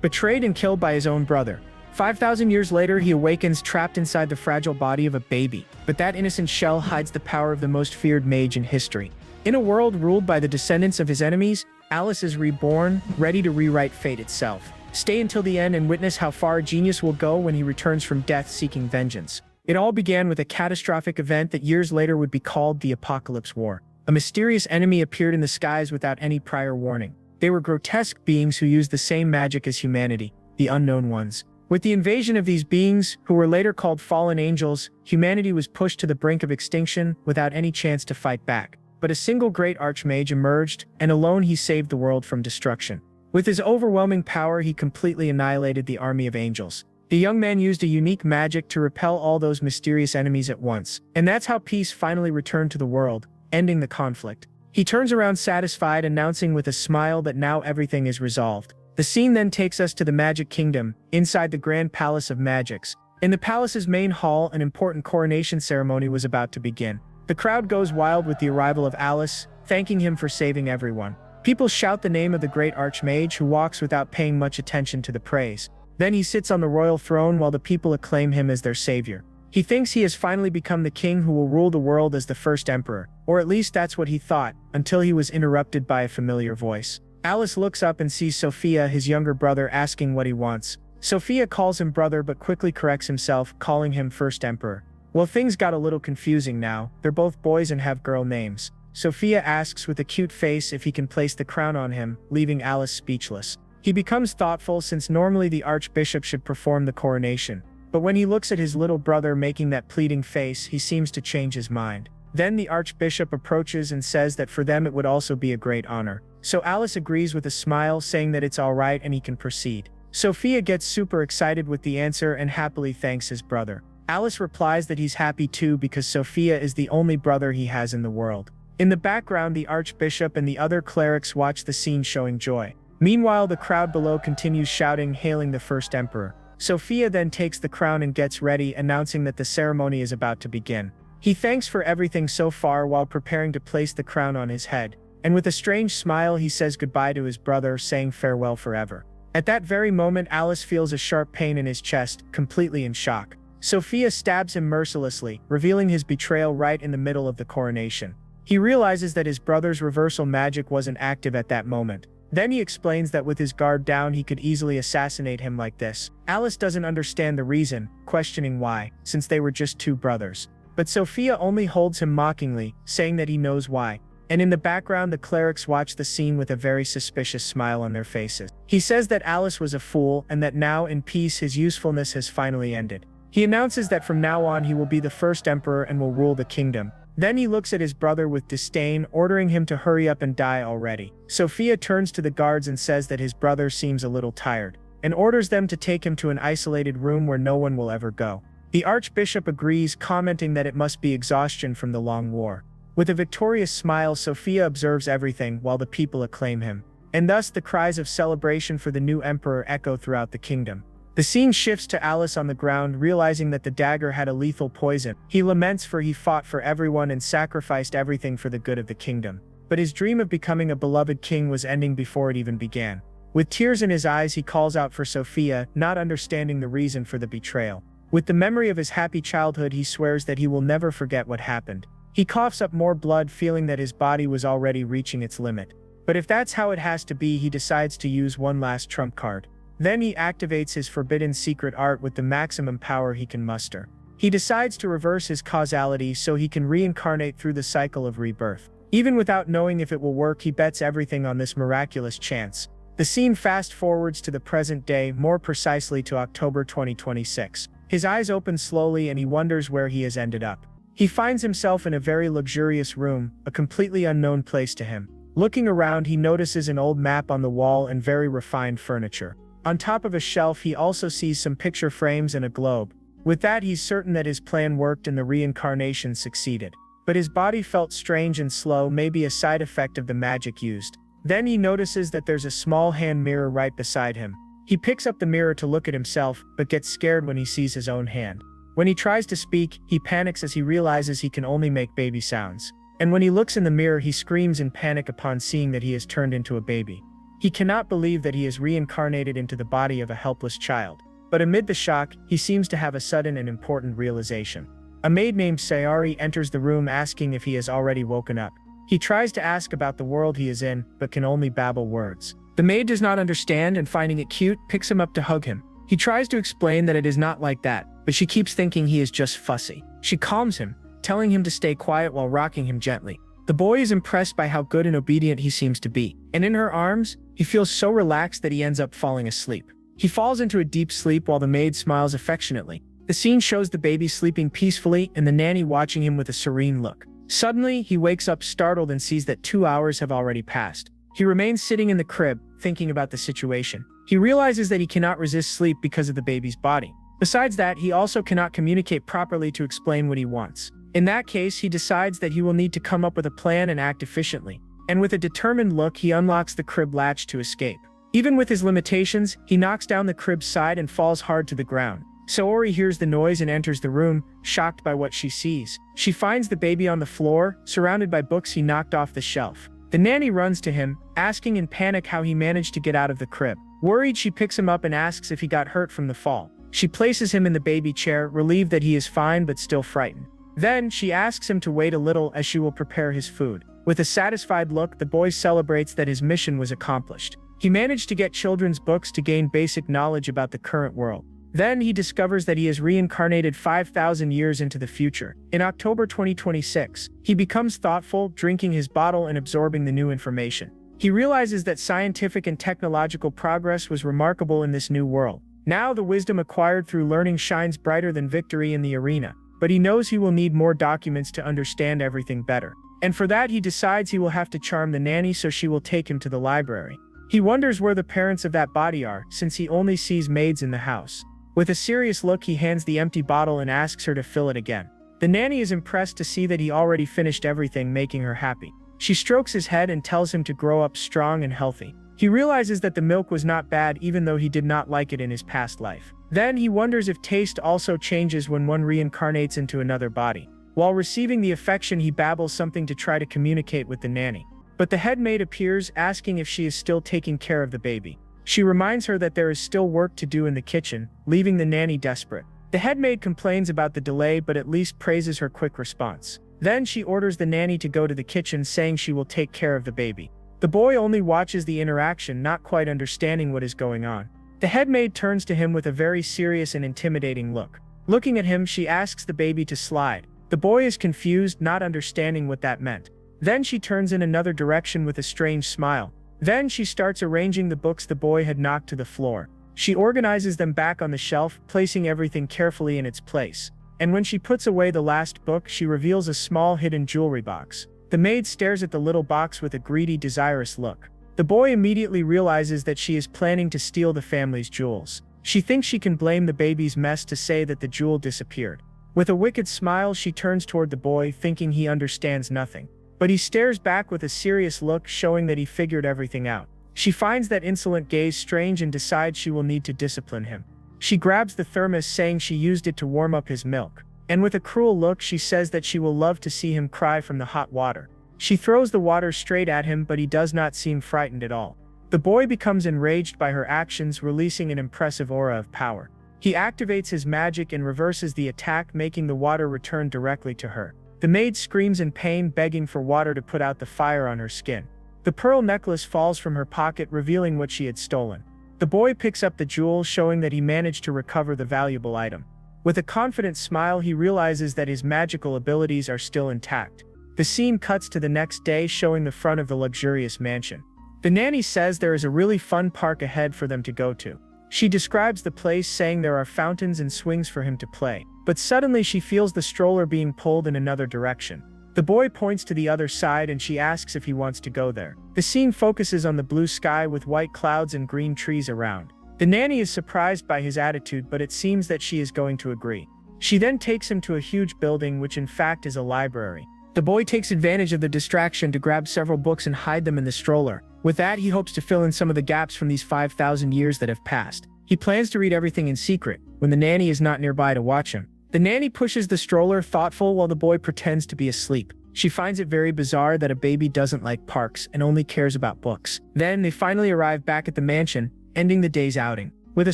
betrayed and killed by his own brother. 5,000 years later, he awakens trapped inside the fragile body of a baby, but that innocent shell hides the power of the most feared mage in history. In a world ruled by the descendants of his enemies, Alice is reborn, ready to rewrite fate itself. Stay until the end and witness how far a genius will go when he returns from death seeking vengeance. It all began with a catastrophic event that years later would be called the Apocalypse War. A mysterious enemy appeared in the skies without any prior warning. They were grotesque beings who used the same magic as humanity, the Unknown Ones. With the invasion of these beings, who were later called fallen angels, humanity was pushed to the brink of extinction without any chance to fight back. But a single great archmage emerged, and alone he saved the world from destruction. With his overwhelming power, he completely annihilated the army of angels. The young man used a unique magic to repel all those mysterious enemies at once, and that's how peace finally returned to the world, ending the conflict. He turns around satisfied, announcing with a smile that now everything is resolved. The scene then takes us to the Magic Kingdom, inside the Grand Palace of Magics. In the palace's main hall, an important coronation ceremony was about to begin. The crowd goes wild with the arrival of Alice, thanking him for saving everyone. People shout the name of the great archmage, who walks without paying much attention to the praise. Then he sits on the royal throne while the people acclaim him as their savior. He thinks he has finally become the king who will rule the world as the first emperor, or at least that's what he thought, until he was interrupted by a familiar voice. Alice looks up and sees Sophia, his younger brother, asking what he wants. Sophia calls him brother but quickly corrects himself, calling him first emperor. Well, things got a little confusing now. They're both boys and have girl names. Sophia asks with a cute face if he can place the crown on him, leaving Alice speechless. He becomes thoughtful since normally the archbishop should perform the coronation. But when he looks at his little brother making that pleading face, he seems to change his mind. Then the archbishop approaches and says that for them it would also be a great honor. So Alice agrees with a smile, saying that it's alright and he can proceed. Sophia gets super excited with the answer and happily thanks his brother. Alice replies that he's happy too because Sophia is the only brother he has in the world. In the background, the archbishop and the other clerics watch the scene showing joy. Meanwhile, the crowd below continues shouting, hailing the first emperor. Sophia then takes the crown and gets ready, announcing that the ceremony is about to begin. He thanks for everything so far while preparing to place the crown on his head. And with a strange smile, he says goodbye to his brother, saying farewell forever. At that very moment, Alice feels a sharp pain in his chest, completely in shock. Sophia stabs him mercilessly, revealing his betrayal right in the middle of the coronation. He realizes that his brother's reversal magic wasn't active at that moment. Then he explains that with his guard down, he could easily assassinate him like this. Alice doesn't understand the reason, questioning why, since they were just two brothers. But Sophia only holds him mockingly, saying that he knows why. And in the background, the clerics watch the scene with a very suspicious smile on their faces. He says that Alice was a fool and that now in peace his usefulness has finally ended. He announces that from now on he will be the first emperor and will rule the kingdom. Then he looks at his brother with disdain, ordering him to hurry up and die already. Sophia turns to the guards and says that his brother seems a little tired, and orders them to take him to an isolated room where no one will ever go. The archbishop agrees, commenting that it must be exhaustion from the long war. With a victorious smile, Sophia observes everything while the people acclaim him. And thus the cries of celebration for the new emperor echo throughout the kingdom. The scene shifts to Alice on the ground, realizing that the dagger had a lethal poison. He laments, for he fought for everyone and sacrificed everything for the good of the kingdom. But his dream of becoming a beloved king was ending before it even began. With tears in his eyes, he calls out for Sophia, not understanding the reason for the betrayal. With the memory of his happy childhood, he swears that he will never forget what happened. He coughs up more blood, feeling that his body was already reaching its limit. But if that's how it has to be, he decides to use one last trump card. Then he activates his forbidden secret art with the maximum power he can muster. He decides to reverse his causality so he can reincarnate through the cycle of rebirth. Even without knowing if it will work, he bets everything on this miraculous chance. The scene fast forwards to the present day, more precisely to October 2026. His eyes open slowly and he wonders where he has ended up. He finds himself in a very luxurious room, a completely unknown place to him. Looking around, he notices an old map on the wall and very refined furniture. On top of a shelf, he also sees some picture frames and a globe. With that, he's certain that his plan worked and the reincarnation succeeded. But his body felt strange and slow, maybe a side effect of the magic used. Then he notices that there's a small hand mirror right beside him. He picks up the mirror to look at himself, but gets scared when he sees his own hand. When he tries to speak, he panics as he realizes he can only make baby sounds. And when he looks in the mirror, he screams in panic upon seeing that he has turned into a baby. He cannot believe that he is reincarnated into the body of a helpless child. But amid the shock, he seems to have a sudden and important realization. A maid named Sayari enters the room asking if he has already woken up. He tries to ask about the world he is in, but can only babble words. The maid does not understand and, finding it cute, picks him up to hug him. He tries to explain that it is not like that, but she keeps thinking he is just fussy. She calms him, telling him to stay quiet while rocking him gently. The boy is impressed by how good and obedient he seems to be, and in her arms, he feels so relaxed that he ends up falling asleep. He falls into a deep sleep while the maid smiles affectionately. The scene shows the baby sleeping peacefully and the nanny watching him with a serene look. Suddenly, he wakes up startled and sees that 2 hours have already passed. He remains sitting in the crib, thinking about the situation. He realizes that he cannot resist sleep because of the baby's body. Besides that, he also cannot communicate properly to explain what he wants. In that case, he decides that he will need to come up with a plan and act efficiently. And with a determined look, he unlocks the crib latch to escape. Even with his limitations, he knocks down the crib's side and falls hard to the ground. Sayori hears the noise and enters the room, shocked by what she sees. She finds the baby on the floor, surrounded by books he knocked off the shelf. The nanny runs to him, asking in panic how he managed to get out of the crib. Worried, she picks him up and asks if he got hurt from the fall. She places him in the baby chair, relieved that he is fine but still frightened. Then, she asks him to wait a little as she will prepare his food. With a satisfied look, the boy celebrates that his mission was accomplished. He managed to get children's books to gain basic knowledge about the current world. Then he discovers that he is reincarnated 5,000 years into the future. In October 2026, he becomes thoughtful, drinking his bottle and absorbing the new information. He realizes that scientific and technological progress was remarkable in this new world. Now the wisdom acquired through learning shines brighter than victory in the arena. But he knows he will need more documents to understand everything better. And for that, he decides he will have to charm the nanny so she will take him to the library. He wonders where the parents of that body are, since he only sees maids in the house. With a serious look, he hands the empty bottle and asks her to fill it again. The nanny is impressed to see that he already finished everything, making her happy. She strokes his head and tells him to grow up strong and healthy. He realizes that the milk was not bad, even though he did not like it in his past life. Then he wonders if taste also changes when one reincarnates into another body. While receiving the affection, he babbles something to try to communicate with the nanny. But the head maid appears, asking if she is still taking care of the baby. She reminds her that there is still work to do in the kitchen, leaving the nanny desperate. The head maid complains about the delay but at least praises her quick response. Then she orders the nanny to go to the kitchen, saying she will take care of the baby. The boy only watches the interaction, not quite understanding what is going on. The head maid turns to him with a very serious and intimidating look. Looking at him, she asks the baby to slide. The boy is confused, not understanding what that meant. Then she turns in another direction with a strange smile. Then she starts arranging the books the boy had knocked to the floor. She organizes them back on the shelf, placing everything carefully in its place. And when she puts away the last book, she reveals a small hidden jewelry box. The maid stares at the little box with a greedy, desirous look. The boy immediately realizes that she is planning to steal the family's jewels. She thinks she can blame the baby's mess to say that the jewel disappeared. With a wicked smile, she turns toward the boy, thinking he understands nothing. But he stares back with a serious look, showing that he figured everything out. She finds that insolent gaze strange and decides she will need to discipline him. She grabs the thermos, saying she used it to warm up his milk. And with a cruel look, she says that she will love to see him cry from the hot water. She throws the water straight at him, but he does not seem frightened at all. The boy becomes enraged by her actions, releasing an impressive aura of power. He activates his magic and reverses the attack, making the water return directly to her. The maid screams in pain, begging for water to put out the fire on her skin. The pearl necklace falls from her pocket, revealing what she had stolen. The boy picks up the jewel, showing that he managed to recover the valuable item. With a confident smile, he realizes that his magical abilities are still intact. The scene cuts to the next day, showing the front of the luxurious mansion. The nanny says there is a really fun park ahead for them to go to. She describes the place, saying there are fountains and swings for him to play. But suddenly she feels the stroller being pulled in another direction. The boy points to the other side and she asks if he wants to go there. The scene focuses on the blue sky with white clouds and green trees around. The nanny is surprised by his attitude, but it seems that she is going to agree. She then takes him to a huge building, which in fact is a library. The boy takes advantage of the distraction to grab several books and hide them in the stroller. With that, he hopes to fill in some of the gaps from these 5,000 years that have passed. He plans to read everything in secret, when the nanny is not nearby to watch him. The nanny pushes the stroller, thoughtful, while the boy pretends to be asleep. She finds it very bizarre that a baby doesn't like parks and only cares about books. Then they finally arrive back at the mansion, ending the day's outing. With a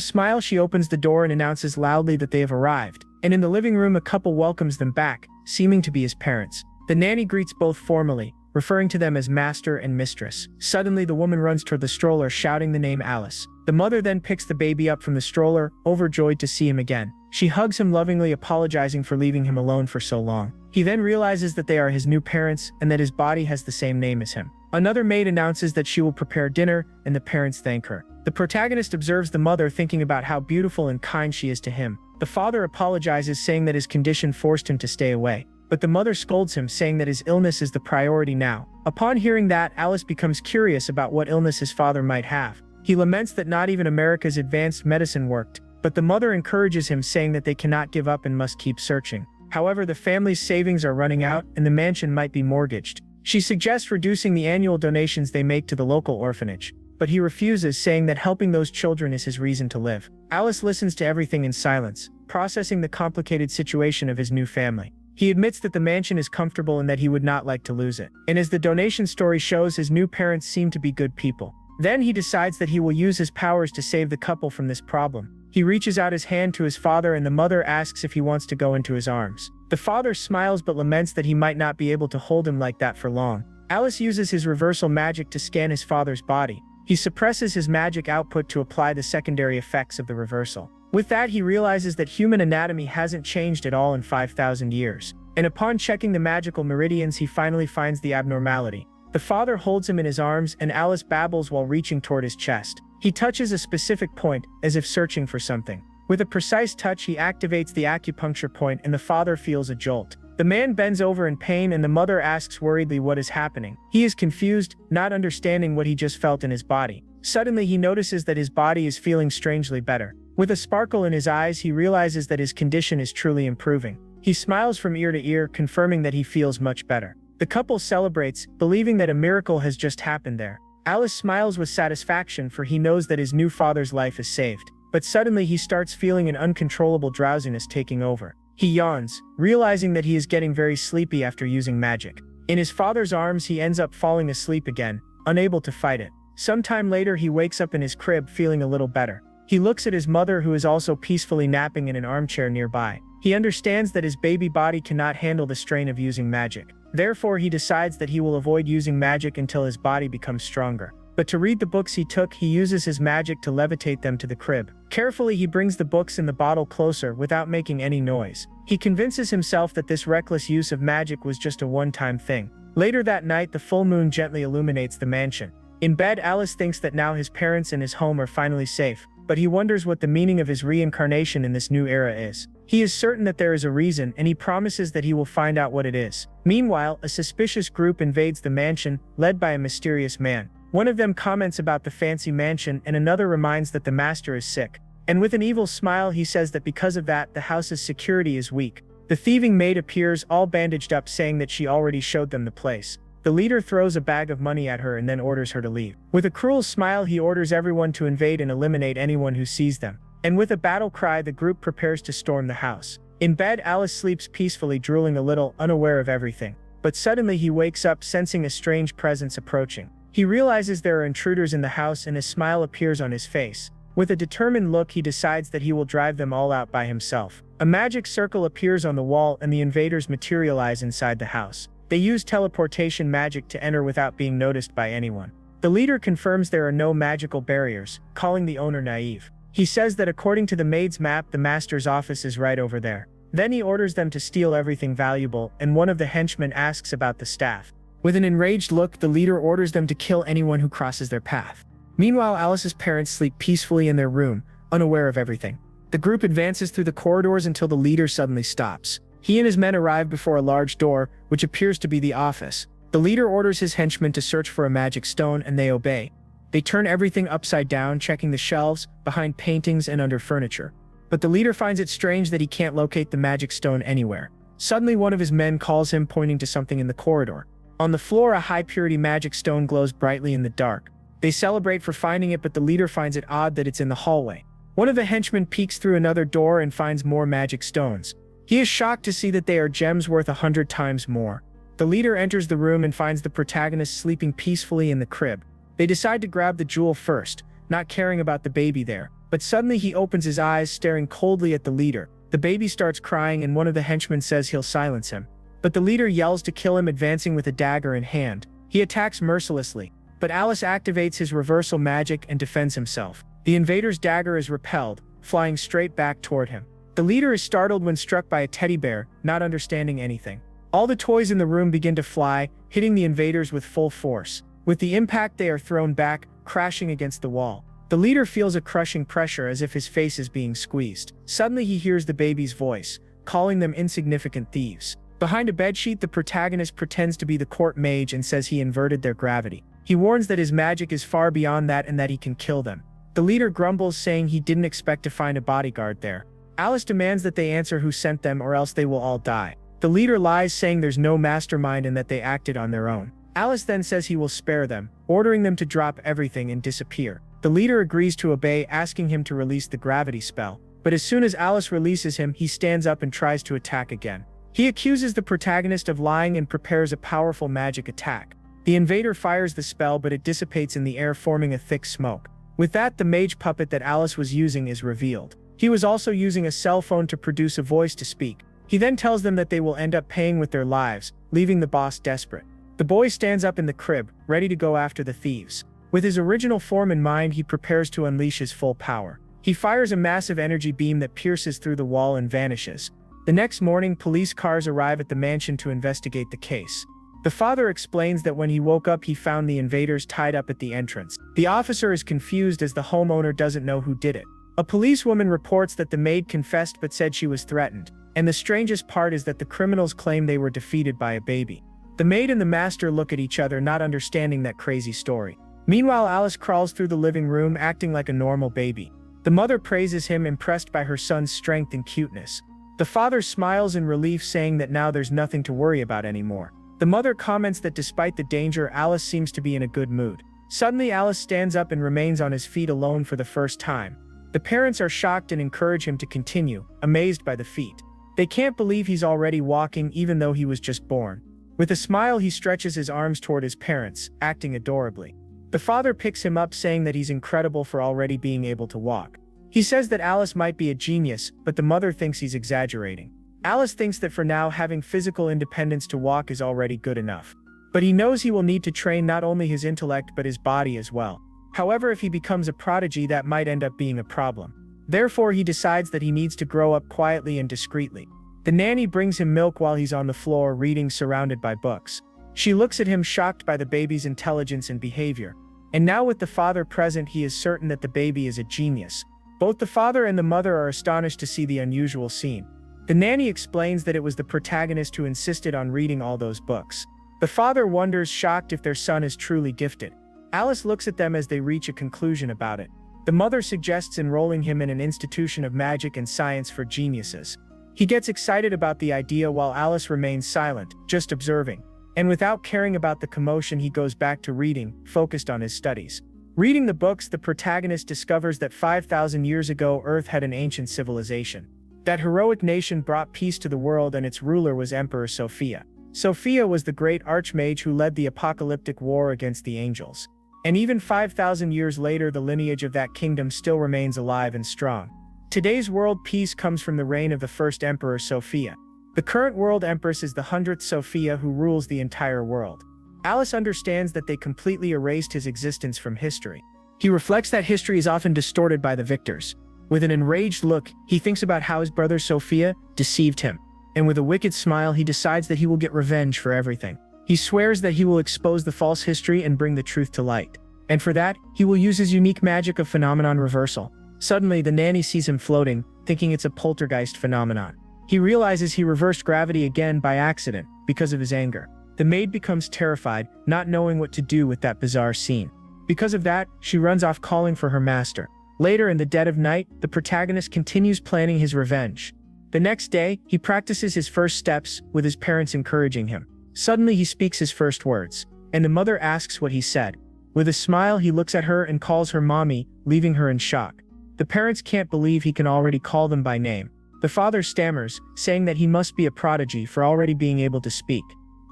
smile, she opens the door and announces loudly that they have arrived, and in the living room a couple welcomes them back, seeming to be his parents. The nanny greets both formally, referring to them as master and mistress. Suddenly, the woman runs toward the stroller, shouting the name Alice. The mother then picks the baby up from the stroller, overjoyed to see him again. She hugs him lovingly, apologizing for leaving him alone for so long. He then realizes that they are his new parents and that his body has the same name as him. Another maid announces that she will prepare dinner, and the parents thank her. The protagonist observes the mother, thinking about how beautiful and kind she is to him. The father apologizes, saying that his condition forced him to stay away. But the mother scolds him, saying that his illness is the priority now. Upon hearing that, Alice becomes curious about what illness his father might have. He laments that not even America's advanced medicine worked, but the mother encourages him, saying that they cannot give up and must keep searching. However, the family's savings are running out and the mansion might be mortgaged. She suggests reducing the annual donations they make to the local orphanage, but he refuses, saying that helping those children is his reason to live. Alice listens to everything in silence, processing the complicated situation of his new family. He admits that the mansion is comfortable and that he would not like to lose it. And as the donation story shows, his new parents seem to be good people. Then he decides that he will use his powers to save the couple from this problem. He reaches out his hand to his father and the mother asks if he wants to go into his arms. The father smiles but laments that he might not be able to hold him like that for long. Alice uses his reversal magic to scan his father's body. He suppresses his magic output to apply the secondary effects of the reversal. With that, he realizes that human anatomy hasn't changed at all in 5,000 years. And upon checking the magical meridians, he finally finds the abnormality. The father holds him in his arms and Alice babbles while reaching toward his chest. He touches a specific point, as if searching for something. With a precise touch, he activates the acupuncture point and the father feels a jolt. The man bends over in pain and the mother asks worriedly what is happening. He is confused, not understanding what he just felt in his body. Suddenly, he notices that his body is feeling strangely better. With a sparkle in his eyes, he realizes that his condition is truly improving. He smiles from ear to ear, confirming that he feels much better. The couple celebrates, believing that a miracle has just happened there. Alice smiles with satisfaction, for he knows that his new father's life is saved. But suddenly he starts feeling an uncontrollable drowsiness taking over. He yawns, realizing that he is getting very sleepy after using magic. In his father's arms, he ends up falling asleep again, unable to fight it. Sometime later, he wakes up in his crib feeling a little better. He looks at his mother, who is also peacefully napping in an armchair nearby. He understands that his baby body cannot handle the strain of using magic. Therefore, he decides that he will avoid using magic until his body becomes stronger. But to read the books he took, he uses his magic to levitate them to the crib. Carefully, he brings the books in the bottle closer without making any noise. He convinces himself that this reckless use of magic was just a one-time thing. Later that night, the full moon gently illuminates the mansion. In bed, Alice thinks that now his parents and his home are finally safe, but he wonders what the meaning of his reincarnation in this new era is. He is certain that there is a reason, and he promises that he will find out what it is. Meanwhile, a suspicious group invades the mansion, led by a mysterious man. One of them comments about the fancy mansion, and another reminds that the master is sick. And with an evil smile, he says that because of that, the house's security is weak. The thieving maid appears, all bandaged up, saying that she already showed them the place. The leader throws a bag of money at her and then orders her to leave. With a cruel smile, he orders everyone to invade and eliminate anyone who sees them. And with a battle cry, the group prepares to storm the house. In bed, Alice sleeps peacefully, drooling a little, unaware of everything. But suddenly he wakes up, sensing a strange presence approaching. He realizes there are intruders in the house and a smile appears on his face. With a determined look, he decides that he will drive them all out by himself. A magic circle appears on the wall and the invaders materialize inside the house. They use teleportation magic to enter without being noticed by anyone. The leader confirms there are no magical barriers, calling the owner naive. He says that according to the maid's map, the master's office is right over there. Then he orders them to steal everything valuable, and one of the henchmen asks about the staff. With an enraged look, the leader orders them to kill anyone who crosses their path. Meanwhile, Alice's parents sleep peacefully in their room, unaware of everything. The group advances through the corridors until the leader suddenly stops. He and his men arrive before a large door, which appears to be the office. The leader orders his henchmen to search for a magic stone, and they obey. They turn everything upside down, checking the shelves, behind paintings, and under furniture. But the leader finds it strange that he can't locate the magic stone anywhere. Suddenly, one of his men calls him, pointing to something in the corridor. On the floor, a high-purity magic stone glows brightly in the dark. They celebrate for finding it, but the leader finds it odd that it's in the hallway. One of the henchmen peeks through another door and finds more magic stones. He is shocked to see that they are gems worth 100 times more. The leader enters the room and finds the protagonist sleeping peacefully in the crib. They decide to grab the jewel first, not caring about the baby there. But suddenly he opens his eyes, staring coldly at the leader. The baby starts crying and one of the henchmen says he'll silence him. But the leader yells to kill him, advancing with a dagger in hand. He attacks mercilessly, but Alice activates his reversal magic and defends himself. The invader's dagger is repelled, flying straight back toward him. The leader is startled when struck by a teddy bear, not understanding anything. All the toys in the room begin to fly, hitting the invaders with full force. With the impact, they are thrown back, crashing against the wall. The leader feels a crushing pressure as if his face is being squeezed. Suddenly he hears the baby's voice, calling them insignificant thieves. Behind a bedsheet, the protagonist pretends to be the court mage and says he inverted their gravity. He warns that his magic is far beyond that and that he can kill them. The leader grumbles, saying he didn't expect to find a bodyguard there. Alice demands that they answer who sent them or else they will all die. The leader lies, saying there's no mastermind and that they acted on their own. Alice then says he will spare them, ordering them to drop everything and disappear. The leader agrees to obey, asking him to release the gravity spell. But as soon as Alice releases him, he stands up and tries to attack again. He accuses the protagonist of lying and prepares a powerful magic attack. The invader fires the spell, but it dissipates in the air, forming a thick smoke. With that, the mage puppet that Alice was using is revealed. He was also using a cell phone to produce a voice to speak. He then tells them that they will end up paying with their lives, leaving the boss desperate. The boy stands up in the crib, ready to go after the thieves. With his original form in mind, he prepares to unleash his full power. He fires a massive energy beam that pierces through the wall and vanishes. The next morning, police cars arrive at the mansion to investigate the case. The father explains that when he woke up, he found the invaders tied up at the entrance. The officer is confused as the homeowner doesn't know who did it. A policewoman reports that the maid confessed but said she was threatened. And the strangest part is that the criminals claim they were defeated by a baby. The maid and the master look at each other, not understanding that crazy story. Meanwhile, Alice crawls through the living room, acting like a normal baby. The mother praises him, impressed by her son's strength and cuteness. The father smiles in relief, saying that now there's nothing to worry about anymore. The mother comments that despite the danger, Alice seems to be in a good mood. Suddenly, Alice stands up and remains on his feet alone for the first time. The parents are shocked and encourage him to continue, amazed by the feat. They can't believe he's already walking, even though he was just born. With a smile, he stretches his arms toward his parents, acting adorably. The father picks him up, saying that he's incredible for already being able to walk. He says that Alice might be a genius, but the mother thinks he's exaggerating. Alice thinks that for now, having physical independence to walk is already good enough. But he knows he will need to train not only his intellect but his body as well. However, if he becomes a prodigy, that might end up being a problem. Therefore, he decides that he needs to grow up quietly and discreetly. The nanny brings him milk while he's on the floor reading, surrounded by books. She looks at him, shocked by the baby's intelligence and behavior. And now, with the father present, he is certain that the baby is a genius. Both the father and the mother are astonished to see the unusual scene. The nanny explains that it was the protagonist who insisted on reading all those books. The father wonders, shocked, if their son is truly gifted. Alice looks at them as they reach a conclusion about it. The mother suggests enrolling him in an institution of magic and science for geniuses. He gets excited about the idea while Alice remains silent, just observing. And without caring about the commotion, he goes back to reading, focused on his studies. Reading the books, the protagonist discovers that 5,000 years ago, Earth had an ancient civilization. That heroic nation brought peace to the world, and its ruler was Emperor Sophia. Sophia was the great archmage who led the apocalyptic war against the angels. And even 5,000 years later, the lineage of that kingdom still remains alive and strong. Today's world peace comes from the reign of the first Emperor Sophia. The current world empress is the 100th Sophia, who rules the entire world. Alice understands that they completely erased his existence from history. He reflects that history is often distorted by the victors. With an enraged look, he thinks about how his brother Sophia deceived him. And with a wicked smile, he decides that he will get revenge for everything. He swears that he will expose the false history and bring the truth to light. And for that, he will use his unique magic of phenomenon reversal. Suddenly, the nanny sees him floating, thinking it's a poltergeist phenomenon. He realizes he reversed gravity again by accident, because of his anger. The maid becomes terrified, not knowing what to do with that bizarre scene. Because of that, she runs off, calling for her master. Later, in the dead of night, the protagonist continues planning his revenge. The next day, he practices his first steps, with his parents encouraging him. Suddenly, he speaks his first words, and the mother asks what he said. With a smile, he looks at her and calls her mommy, leaving her in shock. The parents can't believe he can already call them by name. The father stammers, saying that he must be a prodigy for already being able to speak.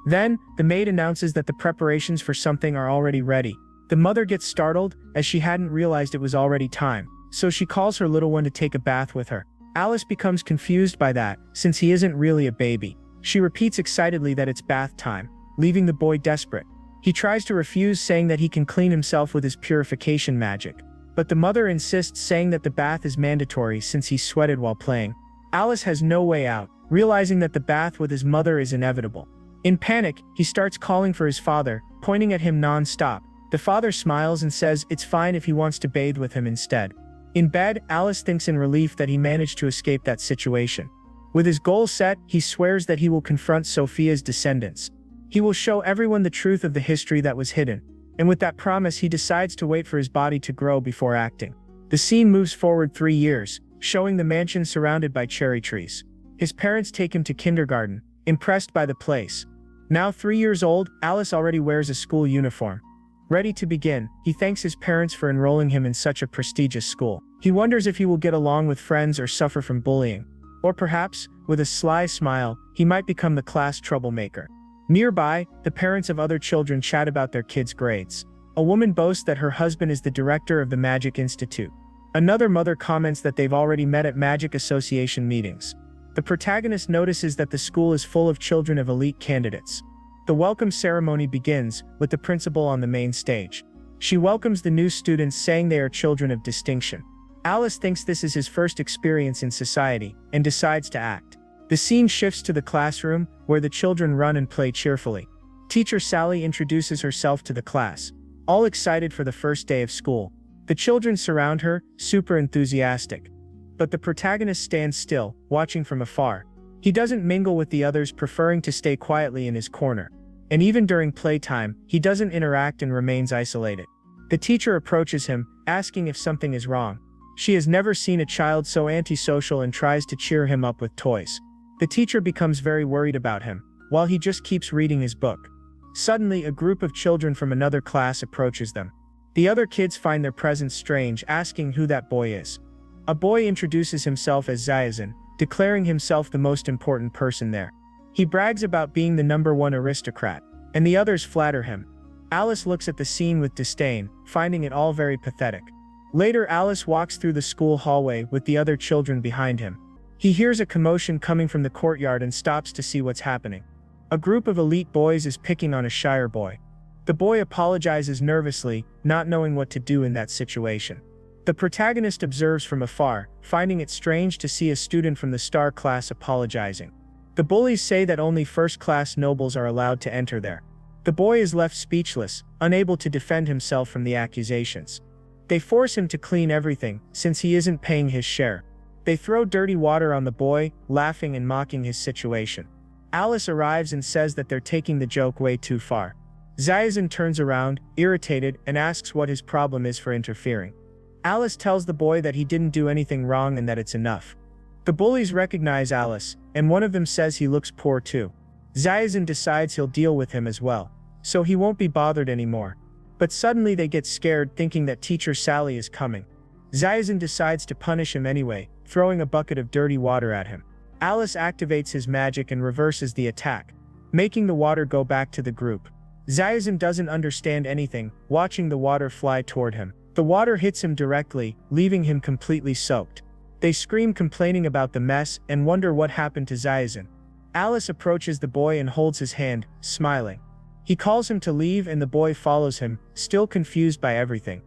Then, the maid announces that the preparations for something are already ready. The mother gets startled, as she hadn't realized it was already time, so she calls her little one to take a bath with her. Alice becomes confused by that, since he isn't really a baby. She repeats excitedly that it's bath time, leaving the boy desperate. He tries to refuse, saying that he can clean himself with his purification magic. But the mother insists, saying that the bath is mandatory since he sweated while playing. Alice has no way out, realizing that the bath with his mother is inevitable. In panic, he starts calling for his father, pointing at him non-stop. The father smiles and says it's fine if he wants to bathe with him instead. In bed, Alice thinks in relief that he managed to escape that situation. With his goal set, he swears that he will confront Sophia's descendants. He will show everyone the truth of the history that was hidden. And with that promise, he decides to wait for his body to grow before acting. The scene moves forward 3 years, showing the mansion surrounded by cherry trees. His parents take him to kindergarten, impressed by the place. Now 3 years old, Alice already wears a school uniform. Ready to begin, he thanks his parents for enrolling him in such a prestigious school. He wonders if he will get along with friends or suffer from bullying. Or perhaps, with a sly smile, he might become the class troublemaker. Nearby, the parents of other children chat about their kids' grades. A woman boasts that her husband is the director of the Magic Institute. Another mother comments that they've already met at Magic Association meetings. The protagonist notices that the school is full of children of elite candidates. The welcome ceremony begins, with the principal on the main stage. She welcomes the new students, saying they are children of distinction. Alice thinks this is his first experience in society, and decides to act. The scene shifts to the classroom, where the children run and play cheerfully. Teacher Sally introduces herself to the class, all excited for the first day of school. The children surround her, super enthusiastic. But the protagonist stands still, watching from afar. He doesn't mingle with the others, preferring to stay quietly in his corner. And even during playtime, he doesn't interact and remains isolated. The teacher approaches him, asking if something is wrong. She has never seen a child so antisocial and tries to cheer him up with toys. The teacher becomes very worried about him, while he just keeps reading his book. Suddenly, a group of children from another class approaches them. The other kids find their presence strange, asking who that boy is. A boy introduces himself as Zaizan, declaring himself the most important person there. He brags about being the #1 aristocrat, and the others flatter him. Alice looks at the scene with disdain, finding it all very pathetic. Later, Alice walks through the school hallway with the other children behind him. He hears a commotion coming from the courtyard and stops to see what's happening. A group of elite boys is picking on a shyer boy. The boy apologizes nervously, not knowing what to do in that situation. The protagonist observes from afar, finding it strange to see a student from the star class apologizing. The bullies say that only first-class nobles are allowed to enter there. The boy is left speechless, unable to defend himself from the accusations. They force him to clean everything, since he isn't paying his share. They throw dirty water on the boy, laughing and mocking his situation. Alice arrives and says that they're taking the joke way too far. Zaizan turns around, irritated, and asks what his problem is for interfering. Alice tells the boy that he didn't do anything wrong and that it's enough. The bullies recognize Alice, and one of them says he looks poor too. Zaizan decides he'll deal with him as well, so he won't be bothered anymore. But suddenly they get scared, thinking that Teacher Sally is coming. Zaizan decides to punish him anyway, throwing a bucket of dirty water at him. Alice activates his magic and reverses the attack, making the water go back to the group. Zaizan doesn't understand anything, watching the water fly toward him. The water hits him directly, leaving him completely soaked. They scream, complaining about the mess, and wonder what happened to Zaizan. Alice approaches the boy and holds his hand, smiling. He calls him to leave and the boy follows him, still confused by everything.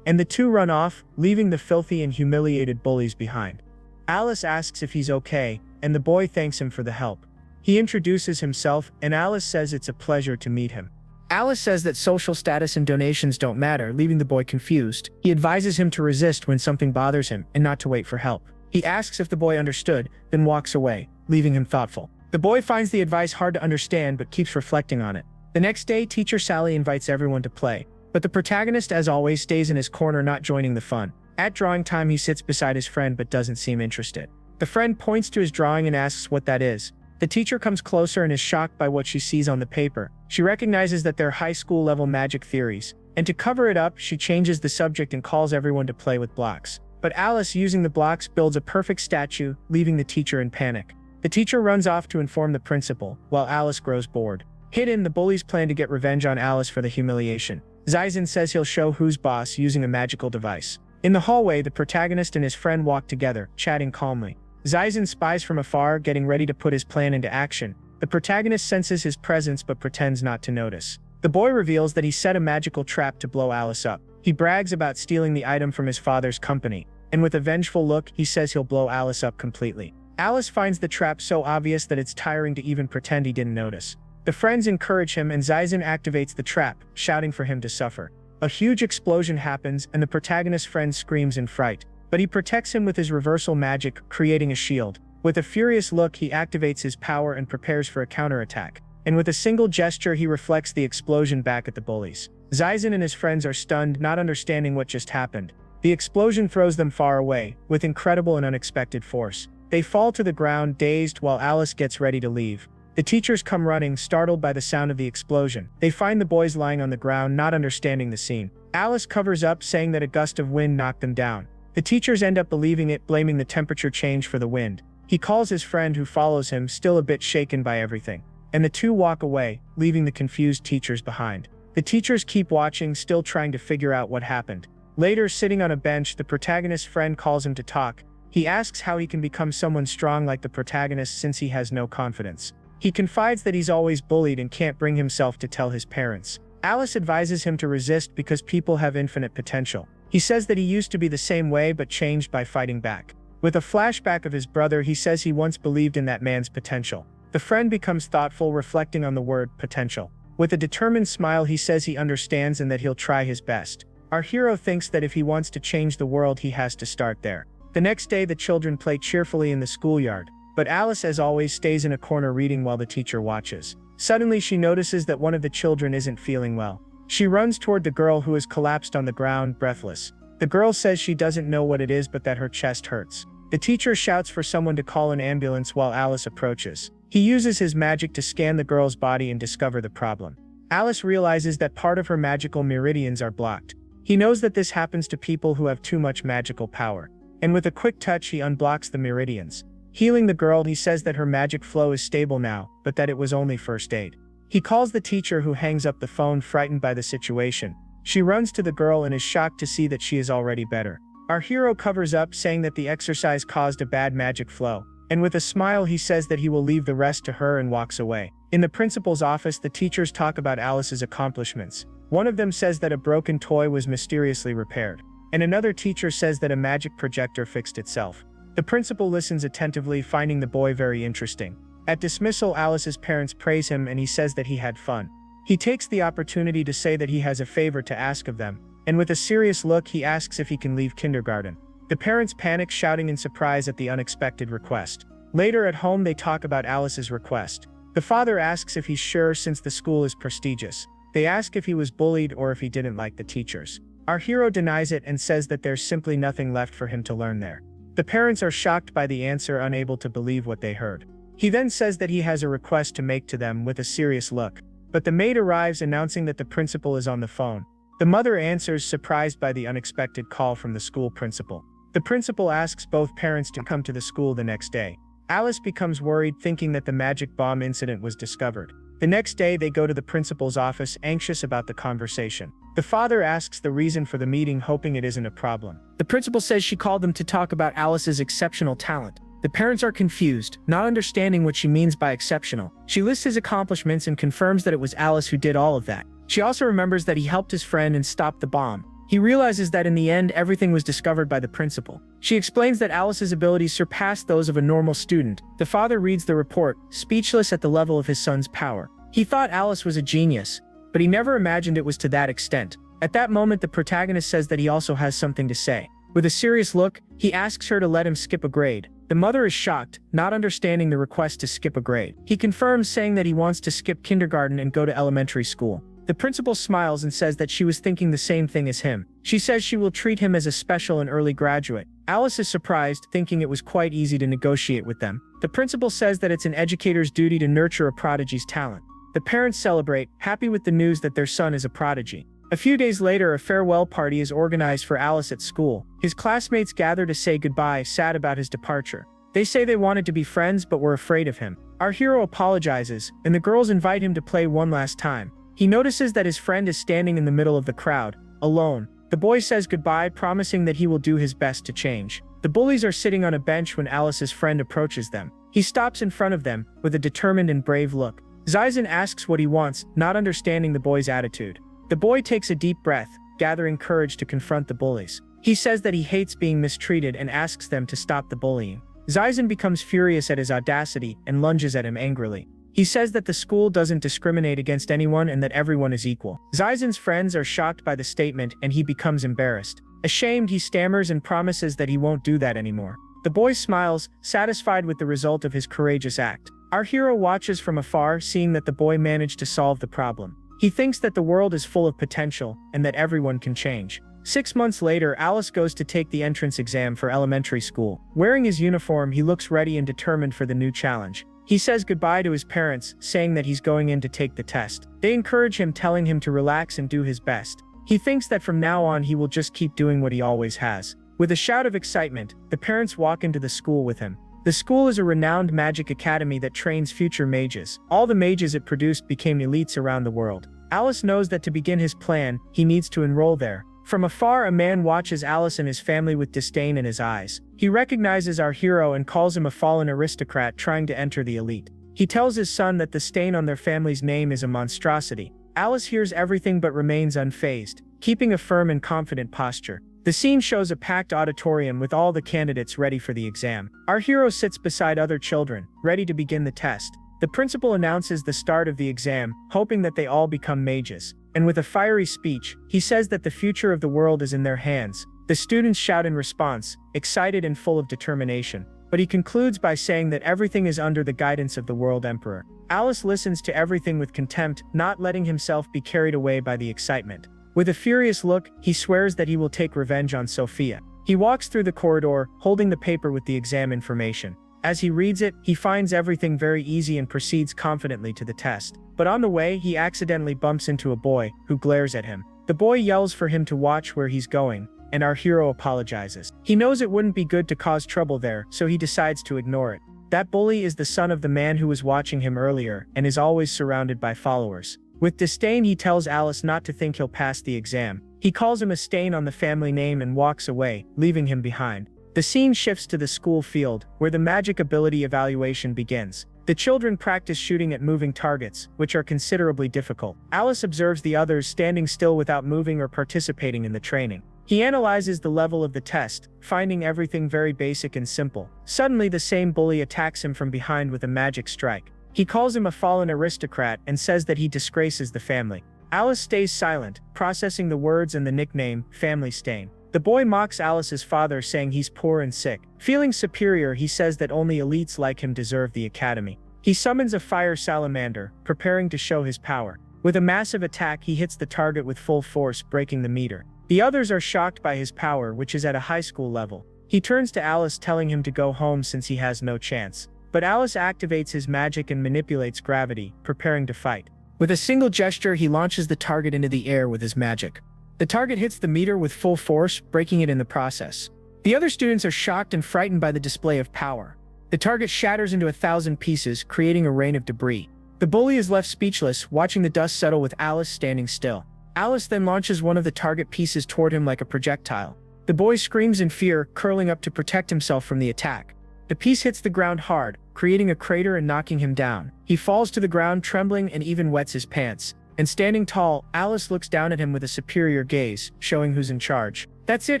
And the two run off, leaving the filthy and humiliated bullies behind. Alice asks if he's okay, and the boy thanks him for the help. He introduces himself, and Alice says it's a pleasure to meet him. Alice says that social status and donations don't matter, leaving the boy confused. He advises him to resist when something bothers him, and not to wait for help. He asks if the boy understood, then walks away, leaving him thoughtful. The boy finds the advice hard to understand but keeps reflecting on it. The next day, Teacher Sally invites everyone to play, but the protagonist, as always, stays in his corner, not joining the fun. At drawing time, he sits beside his friend but doesn't seem interested. The friend points to his drawing and asks what that is. The teacher comes closer and is shocked by what she sees on the paper. She recognizes that they're high school level magic theories, and to cover it up, she changes the subject and calls everyone to play with blocks. But Alice, using the blocks, builds a perfect statue, leaving the teacher in panic. The teacher runs off to inform the principal, while Alice grows bored. Hidden, the bullies plan to get revenge on Alice for the humiliation. Zaizan says he'll show who's boss using a magical device. In the hallway, the protagonist and his friend walk together, chatting calmly. Zaizan spies from afar, getting ready to put his plan into action. The protagonist senses his presence but pretends not to notice. The boy reveals that he set a magical trap to blow Alice up. He brags about stealing the item from his father's company, and with a vengeful look, he says he'll blow Alice up completely. Alice finds the trap so obvious that it's tiring to even pretend he didn't notice. The friends encourage him and Zaizan activates the trap, shouting for him to suffer. A huge explosion happens and the protagonist's friend screams in fright, but he protects him with his reversal magic, creating a shield. With a furious look, he activates his power and prepares for a counterattack. And with a single gesture, he reflects the explosion back at the bullies. Zaizan and his friends are stunned, not understanding what just happened. The explosion throws them far away, with incredible and unexpected force. They fall to the ground, dazed, while Alice gets ready to leave. The teachers come running, startled by the sound of the explosion. They find the boys lying on the ground, not understanding the scene. Alice covers up, saying that a gust of wind knocked them down. The teachers end up believing it, blaming the temperature change for the wind. He calls his friend who follows him, still a bit shaken by everything. And the two walk away, leaving the confused teachers behind. The teachers keep watching, still trying to figure out what happened. Later, sitting on a bench, the protagonist's friend calls him to talk. He asks how he can become someone strong like the protagonist since he has no confidence. He confides that he's always bullied and can't bring himself to tell his parents. Alice advises him to resist because people have infinite potential. He says that he used to be the same way but changed by fighting back. With a flashback of his brother, he says he once believed in that man's potential. The friend becomes thoughtful, reflecting on the word potential. With a determined smile, he says he understands and that he'll try his best. Our hero thinks that if he wants to change the world, he has to start there. The next day, the children play cheerfully in the schoolyard, but Alice, as always, stays in a corner reading while the teacher watches. Suddenly, she notices that one of the children isn't feeling well. She runs toward the girl who has collapsed on the ground, breathless. The girl says she doesn't know what it is but that her chest hurts. The teacher shouts for someone to call an ambulance while Alice approaches. He uses his magic to scan the girl's body and discover the problem. Alice realizes that part of her magical meridians are blocked. He knows that this happens to people who have too much magical power. And with a quick touch, he unblocks the meridians. Healing the girl, he says that her magic flow is stable now, but that it was only first aid. He calls the teacher, who hangs up the phone, frightened by the situation. She runs to the girl and is shocked to see that she is already better. Our hero covers up, saying that the exercise caused a bad magic flow. And with a smile, he says that he will leave the rest to her and walks away. In the principal's office, the teachers talk about Alice's accomplishments. One of them says that a broken toy was mysteriously repaired. And another teacher says that a magic projector fixed itself. The principal listens attentively, finding the boy very interesting. At dismissal, Alice's parents praise him and he says that he had fun. He takes the opportunity to say that he has a favor to ask of them, and with a serious look, he asks if he can leave kindergarten. The parents panic, shouting in surprise at the unexpected request. Later at home, they talk about Alice's request. The father asks if he's sure since the school is prestigious. They ask if he was bullied or if he didn't like the teachers. Our hero denies it and says that there's simply nothing left for him to learn there. The parents are shocked by the answer, unable to believe what they heard. He then says that he has a request to make to them with a serious look. But the maid arrives, announcing that the principal is on the phone. The mother answers, surprised by the unexpected call from the school principal. The principal asks both parents to come to the school the next day. Alice becomes worried, thinking that the magic bomb incident was discovered. The next day, they go to the principal's office, anxious about the conversation. The father asks the reason for the meeting, hoping it isn't a problem. The principal says she called them to talk about Alice's exceptional talent. The parents are confused, not understanding what she means by exceptional. She lists his accomplishments and confirms that it was Alice who did all of that. She also remembers that he helped his friend and stopped the bomb. He realizes that in the end, everything was discovered by the principal. She explains that Alice's abilities surpassed those of a normal student. The father reads the report, speechless at the level of his son's power. He thought Alice was a genius, but he never imagined it was to that extent. At that moment, the protagonist says that he also has something to say. With a serious look, he asks her to let him skip a grade. The mother is shocked, not understanding the request to skip a grade. He confirms, saying that he wants to skip kindergarten and go to elementary school. The principal smiles and says that she was thinking the same thing as him. She says she will treat him as a special and early graduate. Alice is surprised, thinking it was quite easy to negotiate with them. The principal says that it's an educator's duty to nurture a prodigy's talent. The parents celebrate, happy with the news that their son is a prodigy. A few days later, a farewell party is organized for Alice at school. His classmates gather to say goodbye, sad about his departure. They say they wanted to be friends but were afraid of him. Our hero apologizes, and the girls invite him to play one last time. He notices that his friend is standing in the middle of the crowd, alone. The boy says goodbye, promising that he will do his best to change. The bullies are sitting on a bench when Alice's friend approaches them. He stops in front of them, with a determined and brave look. Zaizan asks what he wants, not understanding the boy's attitude. The boy takes a deep breath, gathering courage to confront the bullies. He says that he hates being mistreated and asks them to stop the bullying. Zaizan becomes furious at his audacity and lunges at him angrily. He says that the school doesn't discriminate against anyone and that everyone is equal. Zaizan's friends are shocked by the statement and he becomes embarrassed. Ashamed, he stammers and promises that he won't do that anymore. The boy smiles, satisfied with the result of his courageous act. Our hero watches from afar, seeing that the boy managed to solve the problem. He thinks that the world is full of potential and that everyone can change. 6 months later, Alice goes to take the entrance exam for elementary school. Wearing his uniform, he looks ready and determined for the new challenge. He says goodbye to his parents, saying that he's going in to take the test. They encourage him, telling him to relax and do his best. He thinks that from now on he will just keep doing what he always has. With a shout of excitement, the parents walk into the school with him. The school is a renowned magic academy that trains future mages. All the mages it produced became elites around the world. Alice knows that to begin his plan, he needs to enroll there. From afar, a man watches Alice and his family with disdain in his eyes. He recognizes our hero and calls him a fallen aristocrat trying to enter the elite. He tells his son that the stain on their family's name is a monstrosity. Alice hears everything but remains unfazed, keeping a firm and confident posture. The scene shows a packed auditorium with all the candidates ready for the exam. Our hero sits beside other children, ready to begin the test. The principal announces the start of the exam, hoping that they all become mages. And with a fiery speech, he says that the future of the world is in their hands. The students shout in response, excited and full of determination. But he concludes by saying that everything is under the guidance of the World Emperor. Alice listens to everything with contempt, not letting himself be carried away by the excitement. With a furious look, he swears that he will take revenge on Sophia. He walks through the corridor, holding the paper with the exam information. As he reads it, he finds everything very easy and proceeds confidently to the test. But on the way, he accidentally bumps into a boy, who glares at him. The boy yells for him to watch where he's going, and our hero apologizes. He knows it wouldn't be good to cause trouble there, so he decides to ignore it. That bully is the son of the man who was watching him earlier, and is always surrounded by followers. With disdain, he tells Alice not to think he'll pass the exam. He calls him a stain on the family name and walks away, leaving him behind. The scene shifts to the school field, where the magic ability evaluation begins. The children practice shooting at moving targets, which are considerably difficult. Alice observes the others standing still without moving or participating in the training. He analyzes the level of the test, finding everything very basic and simple. Suddenly, the same bully attacks him from behind with a magic strike. He calls him a fallen aristocrat and says that he disgraces the family. Alice stays silent, processing the words and the nickname, Family Stain. The boy mocks Alice's father, saying he's poor and sick. Feeling superior, he says that only elites like him deserve the academy. He summons a fire salamander, preparing to show his power. With a massive attack, he hits the target with full force, breaking the meter. The others are shocked by his power, which is at a high school level. He turns to Alice, telling him to go home since he has no chance. But Alice activates his magic and manipulates gravity, preparing to fight. With a single gesture, he launches the target into the air with his magic. The target hits the meter with full force, breaking it in the process. The other students are shocked and frightened by the display of power. The target shatters into 1,000 pieces, creating a rain of debris. The bully is left speechless, watching the dust settle with Alice standing still. Alice then launches one of the target pieces toward him like a projectile. The boy screams in fear, curling up to protect himself from the attack. The piece hits the ground hard, creating a crater and knocking him down. He falls to the ground trembling and even wets his pants. And standing tall, Alice looks down at him with a superior gaze, showing who's in charge. "That's it,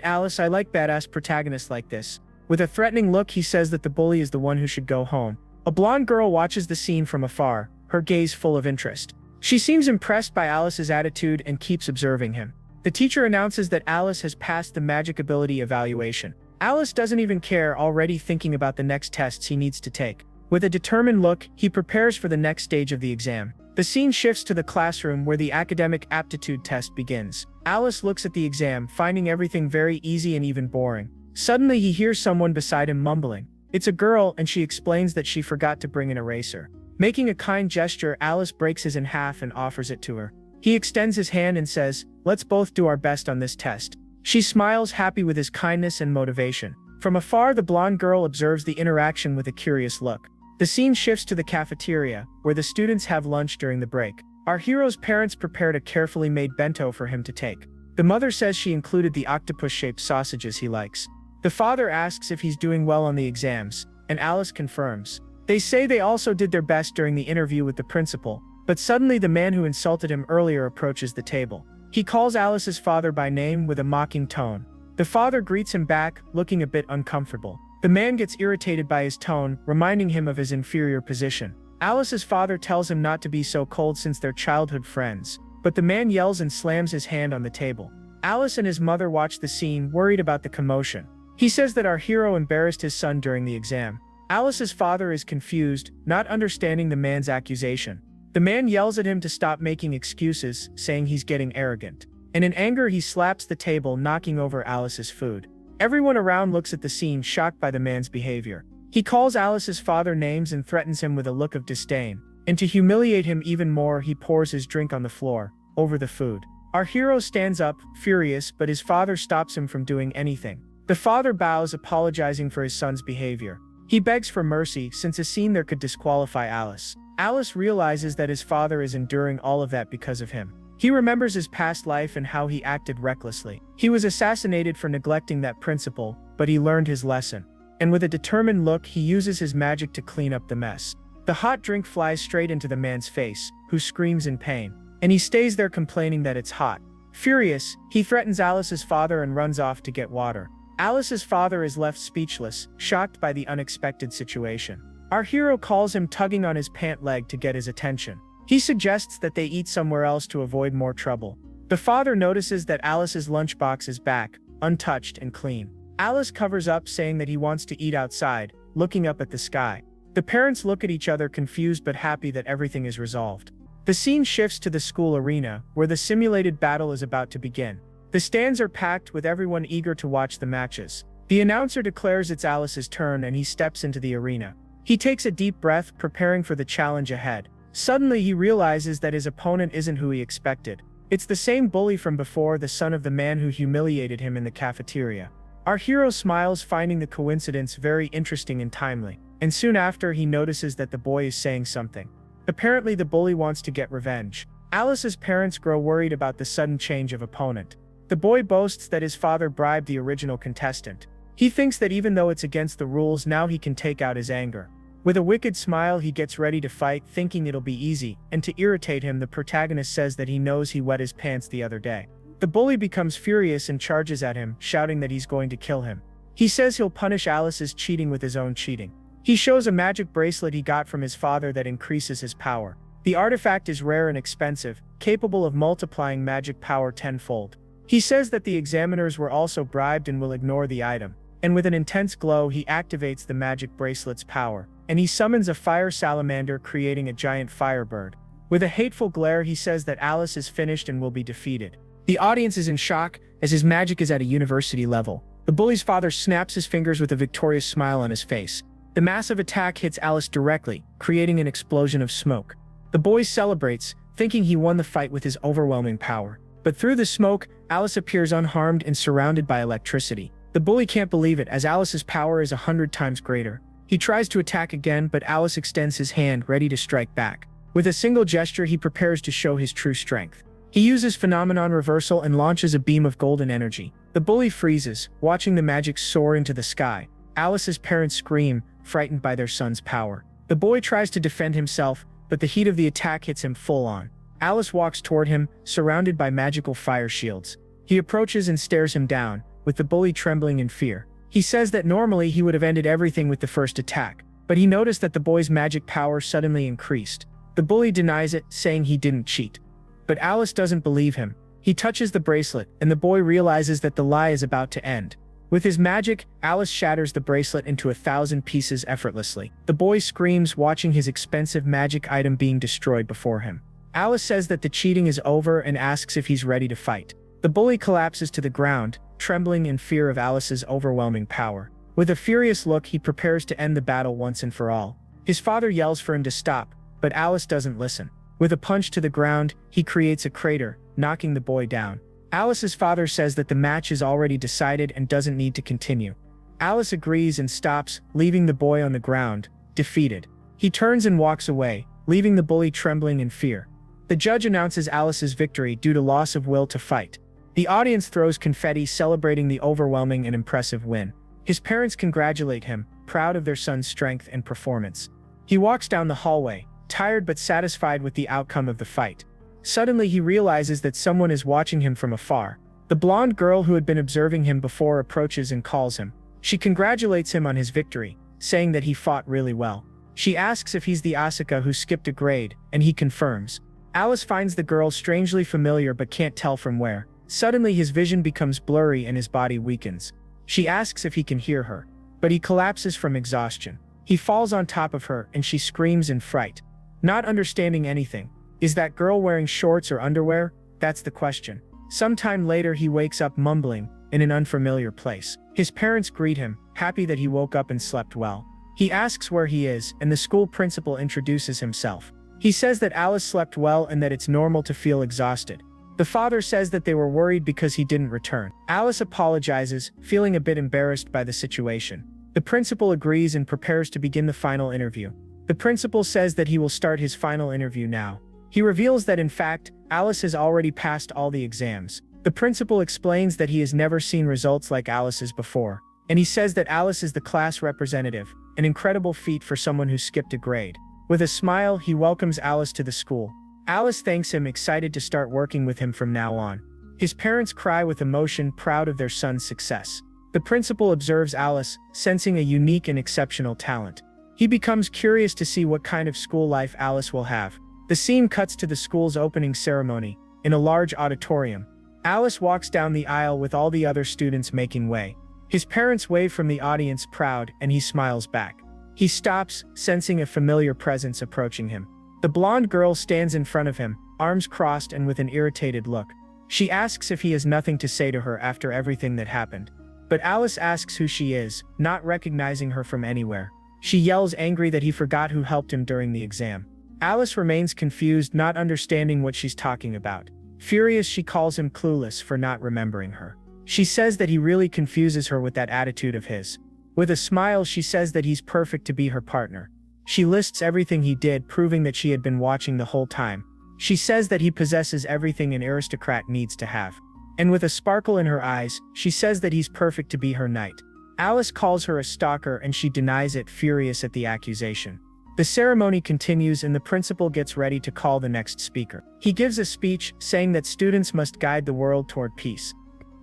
Alice, I like badass protagonists like this." With a threatening look, he says that the bully is the one who should go home. A blonde girl watches the scene from afar, her gaze full of interest. She seems impressed by Alice's attitude and keeps observing him. The teacher announces that Alice has passed the magic ability evaluation. Alice doesn't even care, already thinking about the next tests he needs to take. With a determined look, he prepares for the next stage of the exam. The scene shifts to the classroom where the academic aptitude test begins. Alice looks at the exam, finding everything very easy and even boring. Suddenly, he hears someone beside him mumbling. It's a girl, and she explains that she forgot to bring an eraser. Making a kind gesture, Alice breaks his in half and offers it to her. He extends his hand and says, "Let's both do our best on this test." She smiles, happy with his kindness and motivation. From afar, the blonde girl observes the interaction with a curious look. The scene shifts to the cafeteria, where the students have lunch during the break. Our hero's parents prepared a carefully made bento for him to take. The mother says she included the octopus-shaped sausages he likes. The father asks if he's doing well on the exams, and Alice confirms. They say they also did their best during the interview with the principal, but suddenly the man who insulted him earlier approaches the table. He calls Alice's father by name with a mocking tone. The father greets him back, looking a bit uncomfortable. The man gets irritated by his tone, reminding him of his inferior position. Alice's father tells him not to be so cold since they're childhood friends, but the man yells and slams his hand on the table. Alice and his mother watch the scene, worried about the commotion. He says that our hero embarrassed his son during the exam. Alice's father is confused, not understanding the man's accusation. The man yells at him to stop making excuses, saying he's getting arrogant. And in anger he slaps the table, knocking over Alice's food. Everyone around looks at the scene, shocked by the man's behavior. He calls Alice's father names and threatens him with a look of disdain. And to humiliate him even more, he pours his drink on the floor, over the food. Our hero stands up, furious, but his father stops him from doing anything. The father bows, apologizing for his son's behavior. He begs for mercy, since a scene there could disqualify Alice. Alice realizes that his father is enduring all of that because of him. He remembers his past life and how he acted recklessly. He was assassinated for neglecting that principle, but he learned his lesson. And with a determined look, he uses his magic to clean up the mess. The hot drink flies straight into the man's face, who screams in pain. And he stays there complaining that it's hot. Furious, he threatens Alice's father and runs off to get water. Alice's father is left speechless, shocked by the unexpected situation. Our hero calls him, tugging on his pant leg to get his attention. He suggests that they eat somewhere else to avoid more trouble. The father notices that Alice's lunchbox is back, untouched and clean. Alice covers up, saying that he wants to eat outside, looking up at the sky. The parents look at each other, confused but happy that everything is resolved. The scene shifts to the school arena, where the simulated battle is about to begin. The stands are packed, with everyone eager to watch the matches. The announcer declares it's Alice's turn and he steps into the arena. He takes a deep breath, preparing for the challenge ahead. Suddenly he realizes that his opponent isn't who he expected. It's the same bully from before, the son of the man who humiliated him in the cafeteria. Our hero smiles, finding the coincidence very interesting and timely. And soon after, he notices that the boy is saying something. Apparently the bully wants to get revenge. Alice's parents grow worried about the sudden change of opponent. The boy boasts that his father bribed the original contestant. He thinks that even though it's against the rules, now he can take out his anger. With a wicked smile, he gets ready to fight, thinking it'll be easy, and to irritate him, the protagonist says that he knows he wet his pants the other day. The bully becomes furious and charges at him, shouting that he's going to kill him. He says he'll punish Alice's cheating with his own cheating. He shows a magic bracelet he got from his father that increases his power. The artifact is rare and expensive, capable of multiplying magic power tenfold. He says that the examiners were also bribed and will ignore the item. And with an intense glow, he activates the magic bracelet's power. And he summons a fire salamander, creating a giant firebird. With a hateful glare, he says that Alice is finished and will be defeated. The audience is in shock, as his magic is at a university level. The bully's father snaps his fingers with a victorious smile on his face. The massive attack hits Alice directly, creating an explosion of smoke. The boy celebrates, thinking he won the fight with his overwhelming power. But through the smoke, Alice appears unharmed and surrounded by electricity. The bully can't believe it, as Alice's power is 100 times greater. He tries to attack again, but Alice extends his hand, ready to strike back. With a single gesture, he prepares to show his true strength. He uses phenomenon reversal and launches a beam of golden energy. The bully freezes, watching the magic soar into the sky. Alice's parents scream, frightened by their son's power. The boy tries to defend himself, but the heat of the attack hits him full on. Alice walks toward him, surrounded by magical fire shields. He approaches and stares him down, with the bully trembling in fear. He says that normally he would have ended everything with the first attack, but he noticed that the boy's magic power suddenly increased. The bully denies it, saying he didn't cheat. But Alice doesn't believe him. He touches the bracelet, and the boy realizes that the lie is about to end. With his magic, Alice shatters the bracelet into 1,000 pieces effortlessly. The boy screams, watching his expensive magic item being destroyed before him. Alice says that the cheating is over and asks if he's ready to fight. The bully collapses to the ground, trembling in fear of Alice's overwhelming power. With a furious look, he prepares to end the battle once and for all. His father yells for him to stop, but Alice doesn't listen. With a punch to the ground, he creates a crater, knocking the boy down. Alice's father says that the match is already decided and doesn't need to continue. Alice agrees and stops, leaving the boy on the ground, defeated. He turns and walks away, leaving the bully trembling in fear. The judge announces Alice's victory due to loss of will to fight. The audience throws confetti celebrating the overwhelming and impressive win. His parents congratulate him, proud of their son's strength and performance. He walks down the hallway, tired but satisfied with the outcome of the fight. Suddenly he realizes that someone is watching him from afar. The blonde girl who had been observing him before approaches and calls him. She congratulates him on his victory, saying that he fought really well. She asks if he's the Asuka who skipped a grade, and he confirms. Alice finds the girl strangely familiar but can't tell from where. Suddenly his vision becomes blurry and his body weakens. She asks if he can hear her, but he collapses from exhaustion. He falls on top of her and she screams in fright. Not understanding anything. Is that girl wearing shorts or underwear? That's the question. Sometime later he wakes up mumbling, in an unfamiliar place. His parents greet him, happy that he woke up and slept well. He asks where he is, and the school principal introduces himself. He says that Alice slept well and that it's normal to feel exhausted. The father says that they were worried because he didn't return. Alice apologizes, feeling a bit embarrassed by the situation. The principal agrees and prepares to begin the final interview. The principal says that he will start his final interview now. He reveals that in fact, Alice has already passed all the exams. The principal explains that he has never seen results like Alice's before, and he says that Alice is the class representative, an incredible feat for someone who skipped a grade. With a smile, he welcomes Alice to the school. Alice thanks him, excited to start working with him from now on. His parents cry with emotion, proud of their son's success. The principal observes Alice, sensing a unique and exceptional talent. He becomes curious to see what kind of school life Alice will have. The scene cuts to the school's opening ceremony, in a large auditorium. Alice walks down the aisle with all the other students making way. His parents wave from the audience, proud, and he smiles back. He stops, sensing a familiar presence approaching him. The blonde girl stands in front of him, arms crossed and with an irritated look. She asks if he has nothing to say to her after everything that happened. But Alice asks who she is, not recognizing her from anywhere. She yells angry that he forgot who helped him during the exam. Alice remains confused, not understanding what she's talking about. Furious, she calls him clueless for not remembering her. She says that he really confuses her with that attitude of his. With a smile, she says that he's perfect to be her partner. She lists everything he did, proving that she had been watching the whole time. She says that he possesses everything an aristocrat needs to have. And with a sparkle in her eyes, she says that he's perfect to be her knight. Alice calls her a stalker and she denies it, furious at the accusation. The ceremony continues and the principal gets ready to call the next speaker. He gives a speech saying that students must guide the world toward peace.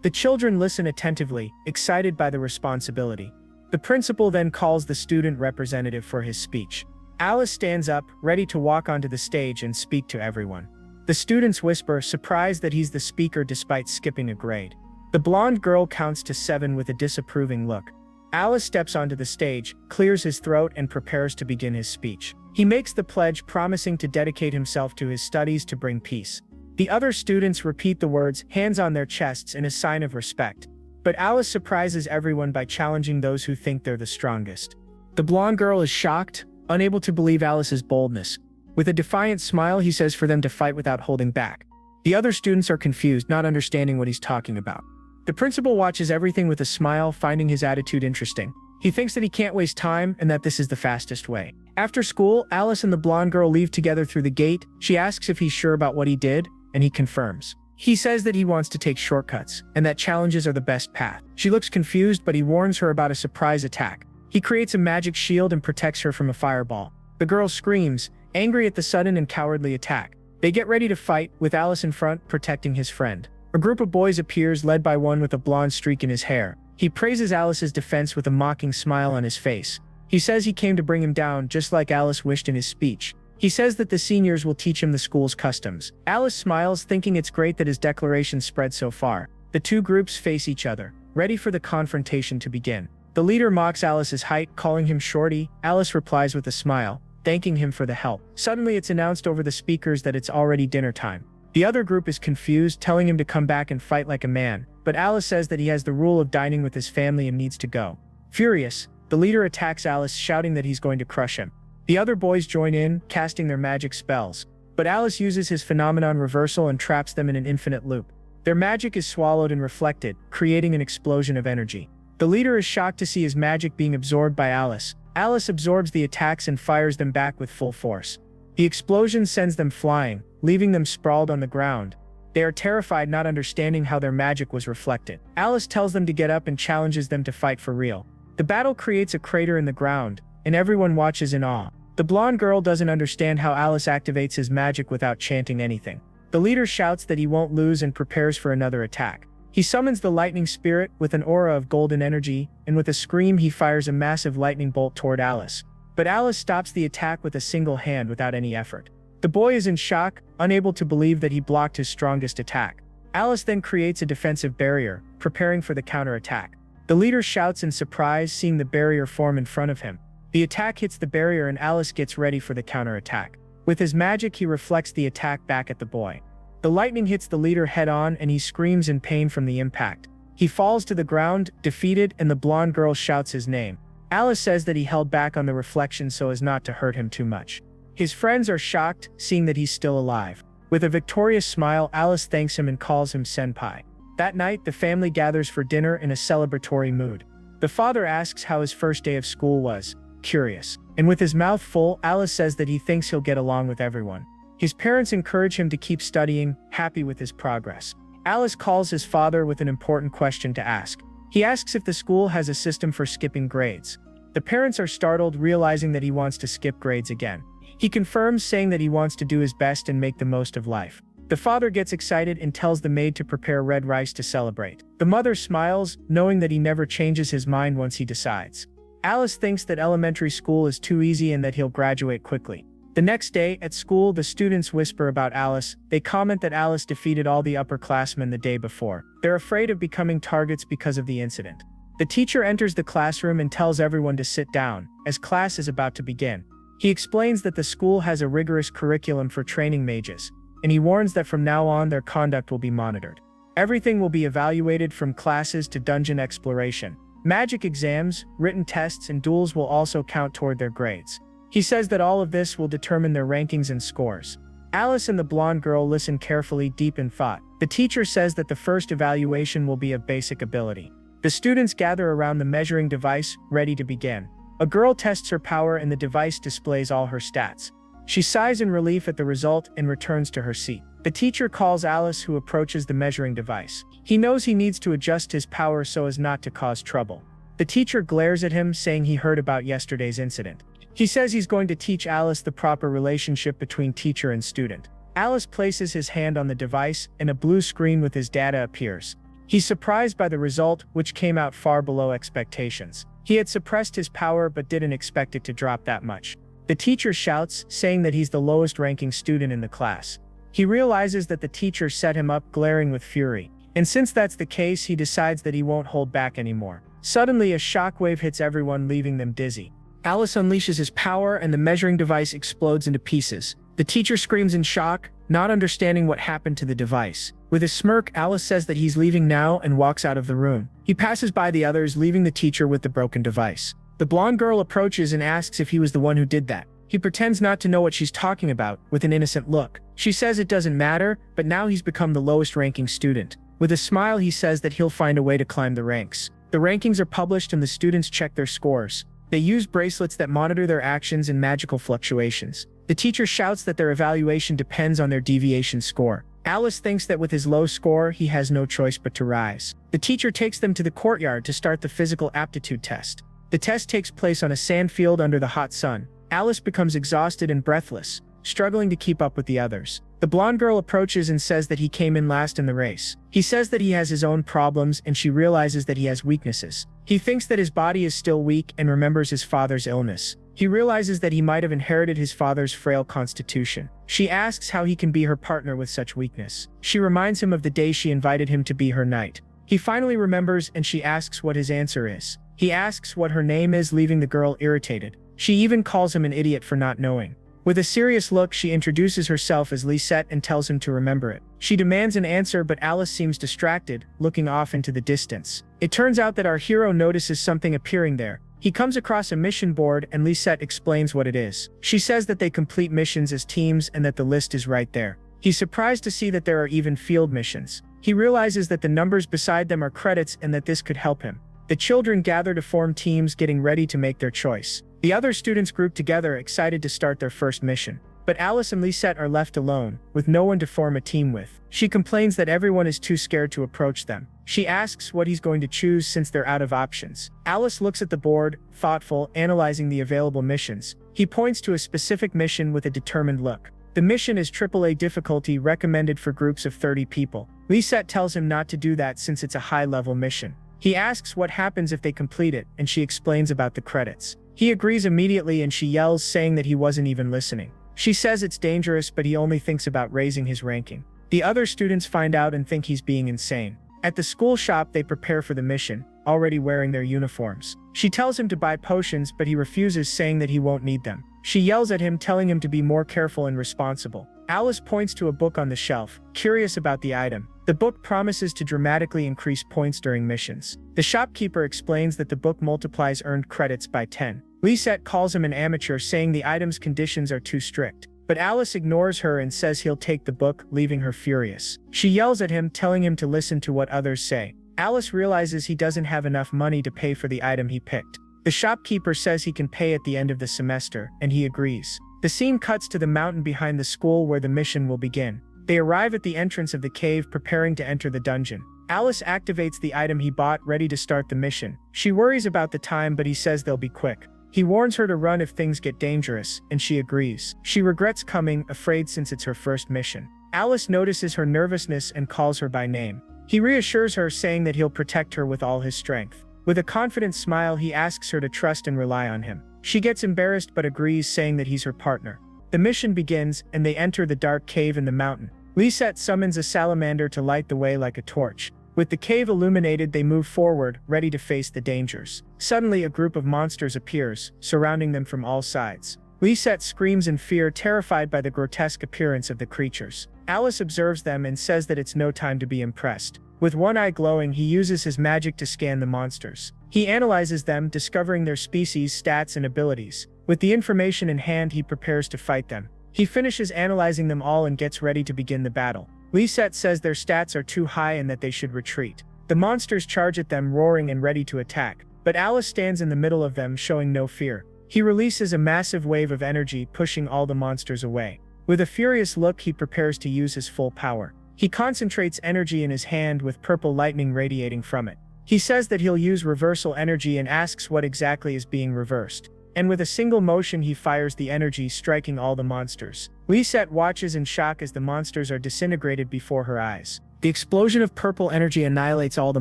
The children listen attentively, excited by the responsibility. The principal then calls the student representative for his speech. Alice stands up, ready to walk onto the stage and speak to everyone. The students whisper, surprised that he's the speaker despite skipping a grade. The blonde girl counts to 7 with a disapproving look. Alice steps onto the stage, clears his throat and prepares to begin his speech. He makes the pledge, promising to dedicate himself to his studies to bring peace. The other students repeat the words, hands on their chests, in a sign of respect. But Alice surprises everyone by challenging those who think they're the strongest. The blonde girl is shocked, unable to believe Alice's boldness. With a defiant smile, he says for them to fight without holding back. The other students are confused, not understanding what he's talking about. The principal watches everything with a smile, finding his attitude interesting. He thinks that he can't waste time and that this is the fastest way. After school, Alice and the blonde girl leave together through the gate. She asks if he's sure about what he did, and he confirms. He says that he wants to take shortcuts, and that challenges are the best path. She looks confused, but he warns her about a surprise attack. He creates a magic shield and protects her from a fireball. The girl screams, angry at the sudden and cowardly attack. They get ready to fight, with Alice in front, protecting his friend. A group of boys appears, led by one with a blonde streak in his hair. He praises Alice's defense with a mocking smile on his face. He says he came to bring him down, just like Alice wished in his speech. He says that the seniors will teach him the school's customs. Alice smiles, thinking it's great that his declaration spread so far. The two groups face each other, ready for the confrontation to begin. The leader mocks Alice's height, calling him shorty. Alice replies with a smile, thanking him for the help. Suddenly it's announced over the speakers that it's already dinner time. The other group is confused, telling him to come back and fight like a man, but Alice says that he has the rule of dining with his family and needs to go. Furious, the leader attacks Alice, shouting that he's going to crush him. The other boys join in, casting their magic spells, but Alice uses his phenomenon reversal and traps them in an infinite loop. Their magic is swallowed and reflected, creating an explosion of energy. The The leader is shocked to see his magic being absorbed by Alice. Alice absorbs the attacks and fires them back with full force. The explosion sends them flying, leaving them sprawled on the ground. They are terrified, not understanding how their magic was reflected. Alice tells them to get up and challenges them to fight for real. The battle creates a crater in the ground, and everyone watches in awe. The blonde girl doesn't understand how Alice activates his magic without chanting anything. The leader shouts that he won't lose and prepares for another attack. He summons the lightning spirit with an aura of golden energy, and with a scream he fires a massive lightning bolt toward Alice. But Alice stops the attack with a single hand without any effort. The boy is in shock, unable to believe that he blocked his strongest attack. Alice then creates a defensive barrier, preparing for the counterattack. The leader shouts in surprise, seeing the barrier form in front of him. The attack hits the barrier and Alice gets ready for the counterattack. With his magic, he reflects the attack back at the boy. The lightning hits the leader head-on and he screams in pain from the impact. He falls to the ground, defeated, and the blonde girl shouts his name. Alice says that he held back on the reflection so as not to hurt him too much. His friends are shocked, seeing that he's still alive. With a victorious smile, Alice thanks him and calls him senpai. That night, the family gathers for dinner in a celebratory mood. The father asks how his first day of school was, curious. And with his mouth full, Alice says that he thinks he'll get along with everyone. His parents encourage him to keep studying, happy with his progress. Alice calls his father with an important question to ask. He asks if the school has a system for skipping grades. The parents are startled, realizing that he wants to skip grades again. He confirms, saying that he wants to do his best and make the most of life. The father gets excited and tells the maid to prepare red rice to celebrate. The mother smiles, knowing that he never changes his mind once he decides. Alice thinks that elementary school is too easy and that he'll graduate quickly. The next day, at school, the students whisper about Alice. They comment that Alice defeated all the upperclassmen the day before. They're afraid of becoming targets because of the incident. The teacher enters the classroom and tells everyone to sit down, as class is about to begin. He explains that the school has a rigorous curriculum for training mages, and he warns that from now on their conduct will be monitored. Everything will be evaluated, from classes to dungeon exploration. Magic exams, written tests, and duels will also count toward their grades. He says that all of this will determine their rankings and scores. Alice and the blonde girl listen carefully, deep in thought. The teacher says that the first evaluation will be of basic ability. The students gather around the measuring device, ready to begin. A girl tests her power and the device displays all her stats. She sighs in relief at the result and returns to her seat. The teacher calls Alice, who approaches the measuring device. He knows he needs to adjust his power so as not to cause trouble. The teacher glares at him, saying he heard about yesterday's incident. He says he's going to teach Alice the proper relationship between teacher and student. Alice places his hand on the device and a blue screen with his data appears. He's surprised by the result, which came out far below expectations. He had suppressed his power but didn't expect it to drop that much. The teacher shouts, saying that he's the lowest ranking student in the class. He realizes that the teacher set him up, glaring with fury. And since that's the case, he decides that he won't hold back anymore. Suddenly, a shockwave hits everyone, leaving them dizzy. Alice unleashes his power and the measuring device explodes into pieces. The teacher screams in shock, not understanding what happened to the device. With a smirk, Alice says that he's leaving now and walks out of the room. He passes by the others, leaving the teacher with the broken device. The blonde girl approaches and asks if he was the one who did that. He pretends not to know what she's talking about, with an innocent look. She says it doesn't matter, but now he's become the lowest ranking student. With a smile, he says that he'll find a way to climb the ranks. The rankings are published and the students check their scores. They use bracelets that monitor their actions and magical fluctuations. The teacher shouts that their evaluation depends on their deviation score. Alice thinks that with his low score, he has no choice but to rise. The teacher takes them to the courtyard to start the physical aptitude test. The test takes place on a sand field under the hot sun. Alice becomes exhausted and breathless, struggling to keep up with the others. The blonde girl approaches and says that he came in last in the race. He says that he has his own problems and she realizes that he has weaknesses. He thinks that his body is still weak and remembers his father's illness. He realizes that he might have inherited his father's frail constitution. She asks how he can be her partner with such weakness. She reminds him of the day she invited him to be her knight. He finally remembers and she asks what his answer is. He asks what her name is, leaving the girl irritated. She even calls him an idiot for not knowing. With a serious look, she introduces herself as Lisette and tells him to remember it. She demands an answer, but Alice seems distracted, looking off into the distance. It turns out that our hero notices something appearing there. He comes across a mission board and Lisette explains what it is. She says that they complete missions as teams and that the list is right there. He's surprised to see that there are even field missions. He realizes that the numbers beside them are credits and that this could help him. The children gather to form teams, getting ready to make their choice. The other students group together, excited to start their first mission. But Alice and Lisette are left alone, with no one to form a team with. She complains that everyone is too scared to approach them. She asks what he's going to choose since they're out of options. Alice looks at the board, thoughtful, analyzing the available missions. He points to a specific mission with a determined look. The mission is AAA difficulty, recommended for groups of 30 people. Lisette tells him not to do that since it's a high-level mission. He asks what happens if they complete it, and she explains about the credits. He agrees immediately and she yells, saying that he wasn't even listening. She says it's dangerous, but he only thinks about raising his ranking. The other students find out and think he's being insane. At the school shop, they prepare for the mission, already wearing their uniforms. She tells him to buy potions, but he refuses, saying that he won't need them. She yells at him, telling him to be more careful and responsible. Alice points to a book on the shelf, curious about the item. The book promises to dramatically increase points during missions. The shopkeeper explains that the book multiplies earned credits by 10. Lisette calls him an amateur, saying the item's conditions are too strict. But Alice ignores her and says he'll take the book, leaving her furious. She yells at him, telling him to listen to what others say. Alice realizes he doesn't have enough money to pay for the item he picked. The shopkeeper says he can pay at the end of the semester, and he agrees. The scene cuts to the mountain behind the school where the mission will begin. They arrive at the entrance of the cave, preparing to enter the dungeon. Alice activates the item he bought, ready to start the mission. She worries about the time, but he says they'll be quick. He warns her to run if things get dangerous, and she agrees. She regrets coming, afraid since it's her first mission. Alice notices her nervousness and calls her by name. He reassures her, saying that he'll protect her with all his strength. With a confident smile, he asks her to trust and rely on him. She gets embarrassed but agrees, saying that he's her partner. The mission begins, and they enter the dark cave in the mountain. Lisette summons a salamander to light the way like a torch. With the cave illuminated, they move forward, ready to face the dangers. Suddenly, a group of monsters appears, surrounding them from all sides. Lisette screams in fear, terrified by the grotesque appearance of the creatures. Alice observes them and says that it's no time to be impressed. With one eye glowing, he uses his magic to scan the monsters. He analyzes them, discovering their species, stats, and abilities. With the information in hand, he prepares to fight them. He finishes analyzing them all and gets ready to begin the battle. Lisette says their stats are too high and that they should retreat. The monsters charge at them, roaring and ready to attack, but Alice stands in the middle of them, showing no fear. He releases a massive wave of energy, pushing all the monsters away. With a furious look, he prepares to use his full power. He concentrates energy in his hand, with purple lightning radiating from it. He says that he'll use reversal energy and asks what exactly is being reversed. And with a single motion, he fires the energy, striking all the monsters. Lisette watches in shock as the monsters are disintegrated before her eyes. The explosion of purple energy annihilates all the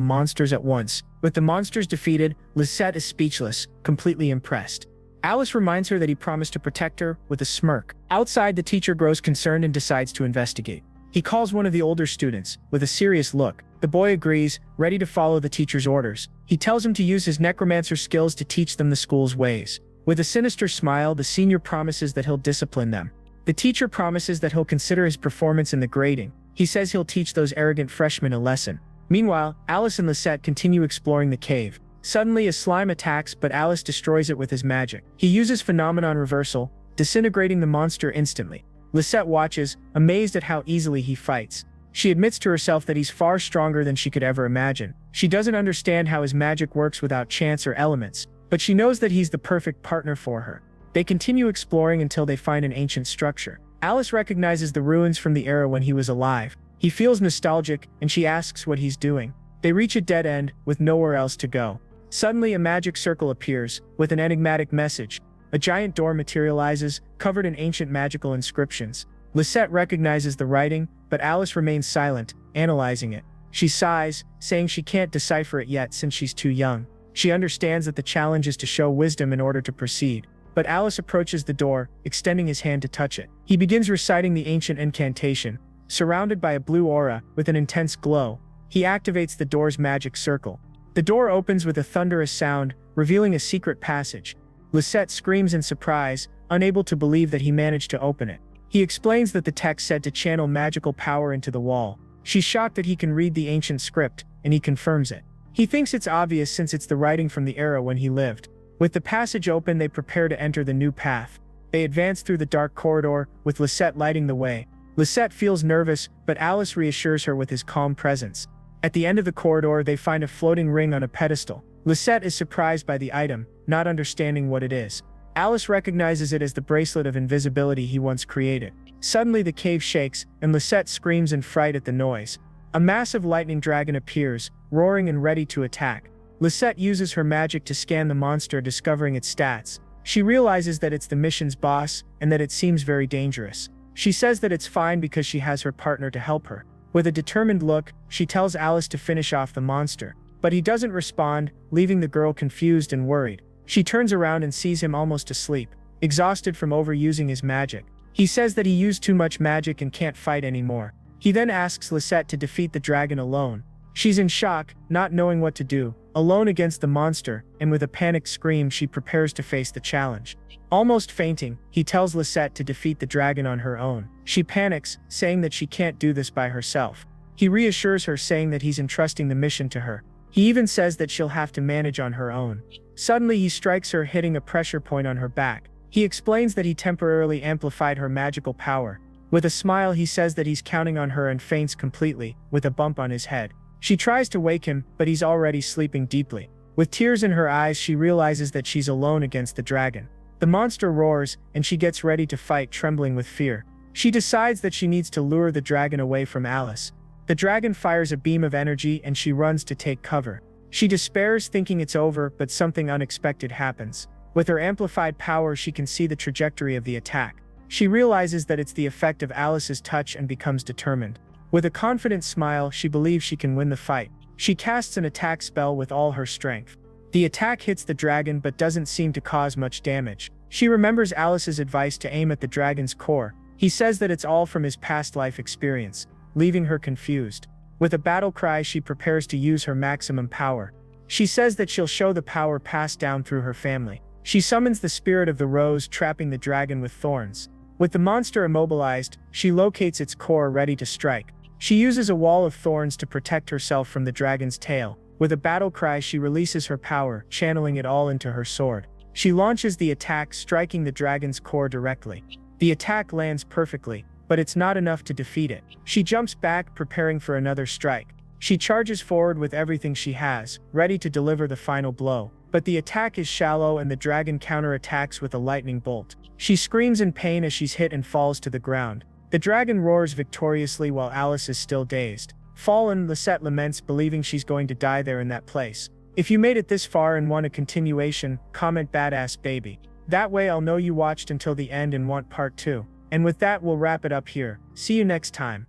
monsters at once. With the monsters defeated, Lisette is speechless, completely impressed. Alice reminds her that he promised to protect her, with a smirk. Outside, the teacher grows concerned and decides to investigate. He calls one of the older students, with a serious look. The boy agrees, ready to follow the teacher's orders. He tells him to use his necromancer skills to teach them the school's ways. With a sinister smile, the senior promises that he'll discipline them. The teacher promises that he'll consider his performance in the grading. He says he'll teach those arrogant freshmen a lesson. Meanwhile, Alice and Lisette continue exploring the cave. Suddenly, a slime attacks, but Alice destroys it with his magic. He uses phenomenon reversal, disintegrating the monster instantly. Lisette watches, amazed at how easily he fights. She admits to herself that he's far stronger than she could ever imagine. She doesn't understand how his magic works without chance or elements, but she knows that he's the perfect partner for her. They continue exploring until they find an ancient structure. Alice recognizes the ruins from the era when he was alive. He feels nostalgic, and she asks what he's doing. They reach a dead end, with nowhere else to go. Suddenly, a magic circle appears, with an enigmatic message. A giant door materializes, covered in ancient magical inscriptions. Lisette recognizes the writing, but Alice remains silent, analyzing it. She sighs, saying she can't decipher it yet since she's too young. She understands that the challenge is to show wisdom in order to proceed. But Alice approaches the door, extending his hand to touch it. He begins reciting the ancient incantation. Surrounded by a blue aura, with an intense glow, he activates the door's magic circle. The door opens with a thunderous sound, revealing a secret passage. Lisette screams in surprise, unable to believe that he managed to open it. He explains that the text said to channel magical power into the wall. She's shocked that he can read the ancient script, and he confirms it. He thinks it's obvious since it's the writing from the era when he lived. With the passage open, they prepare to enter the new path. They advance through the dark corridor, with Lisette lighting the way. Lisette feels nervous, but Alice reassures her with his calm presence. At the end of the corridor, they find a floating ring on a pedestal. Lisette is surprised by the item, not understanding what it is. Alice recognizes it as the bracelet of invisibility he once created. Suddenly the cave shakes, and Lisette screams in fright at the noise. A massive lightning dragon appears, roaring and ready to attack. Lisette uses her magic to scan the monster, discovering its stats. She realizes that it's the mission's boss, and that it seems very dangerous. She says that it's fine because she has her partner to help her. With a determined look, she tells Alice to finish off the monster. But he doesn't respond, leaving the girl confused and worried. She turns around and sees him almost asleep, exhausted from overusing his magic. He says that he used too much magic and can't fight anymore. He then asks Lisette to defeat the dragon alone. She's in shock, not knowing what to do, alone against the monster, and with a panicked scream she prepares to face the challenge. Almost fainting, he tells Lisette to defeat the dragon on her own. She panics, saying that she can't do this by herself. He reassures her, saying that he's entrusting the mission to her. He even says that she'll have to manage on her own. Suddenly he strikes her, hitting a pressure point on her back. He explains that he temporarily amplified her magical power. With a smile he says that he's counting on her and faints completely, with a bump on his head. She tries to wake him, but he's already sleeping deeply. With tears in her eyes she realizes that she's alone against the dragon. The monster roars, and she gets ready to fight, trembling with fear. She decides that she needs to lure the dragon away from Alice. The dragon fires a beam of energy and she runs to take cover. She despairs, thinking it's over, but something unexpected happens. With her amplified power she can see the trajectory of the attack. She realizes that it's the effect of Alice's touch and becomes determined. With a confident smile she believes she can win the fight. She casts an attack spell with all her strength. The attack hits the dragon but doesn't seem to cause much damage. She remembers Alice's advice to aim at the dragon's core. He says that it's all from his past life experience, leaving her confused. With a battle cry she prepares to use her maximum power. She says that she'll show the power passed down through her family. She summons the spirit of the rose, trapping the dragon with thorns. With the monster immobilized, she locates its core, ready to strike. She uses a wall of thorns to protect herself from the dragon's tail. With a battle cry she releases her power, channeling it all into her sword. She launches the attack, striking the dragon's core directly. The attack lands perfectly, but it's not enough to defeat it. She jumps back, preparing for another strike. She charges forward with everything she has, ready to deliver the final blow. But the attack is shallow and the dragon counterattacks with a lightning bolt. She screams in pain as she's hit and falls to the ground. The dragon roars victoriously while Alice is still dazed. Fallen, Lisette laments, believing she's going to die there in that place. If you made it this far and want a continuation, comment badass baby. That way I'll know you watched until the end and want part 2. And with that we'll wrap it up here. See you next time.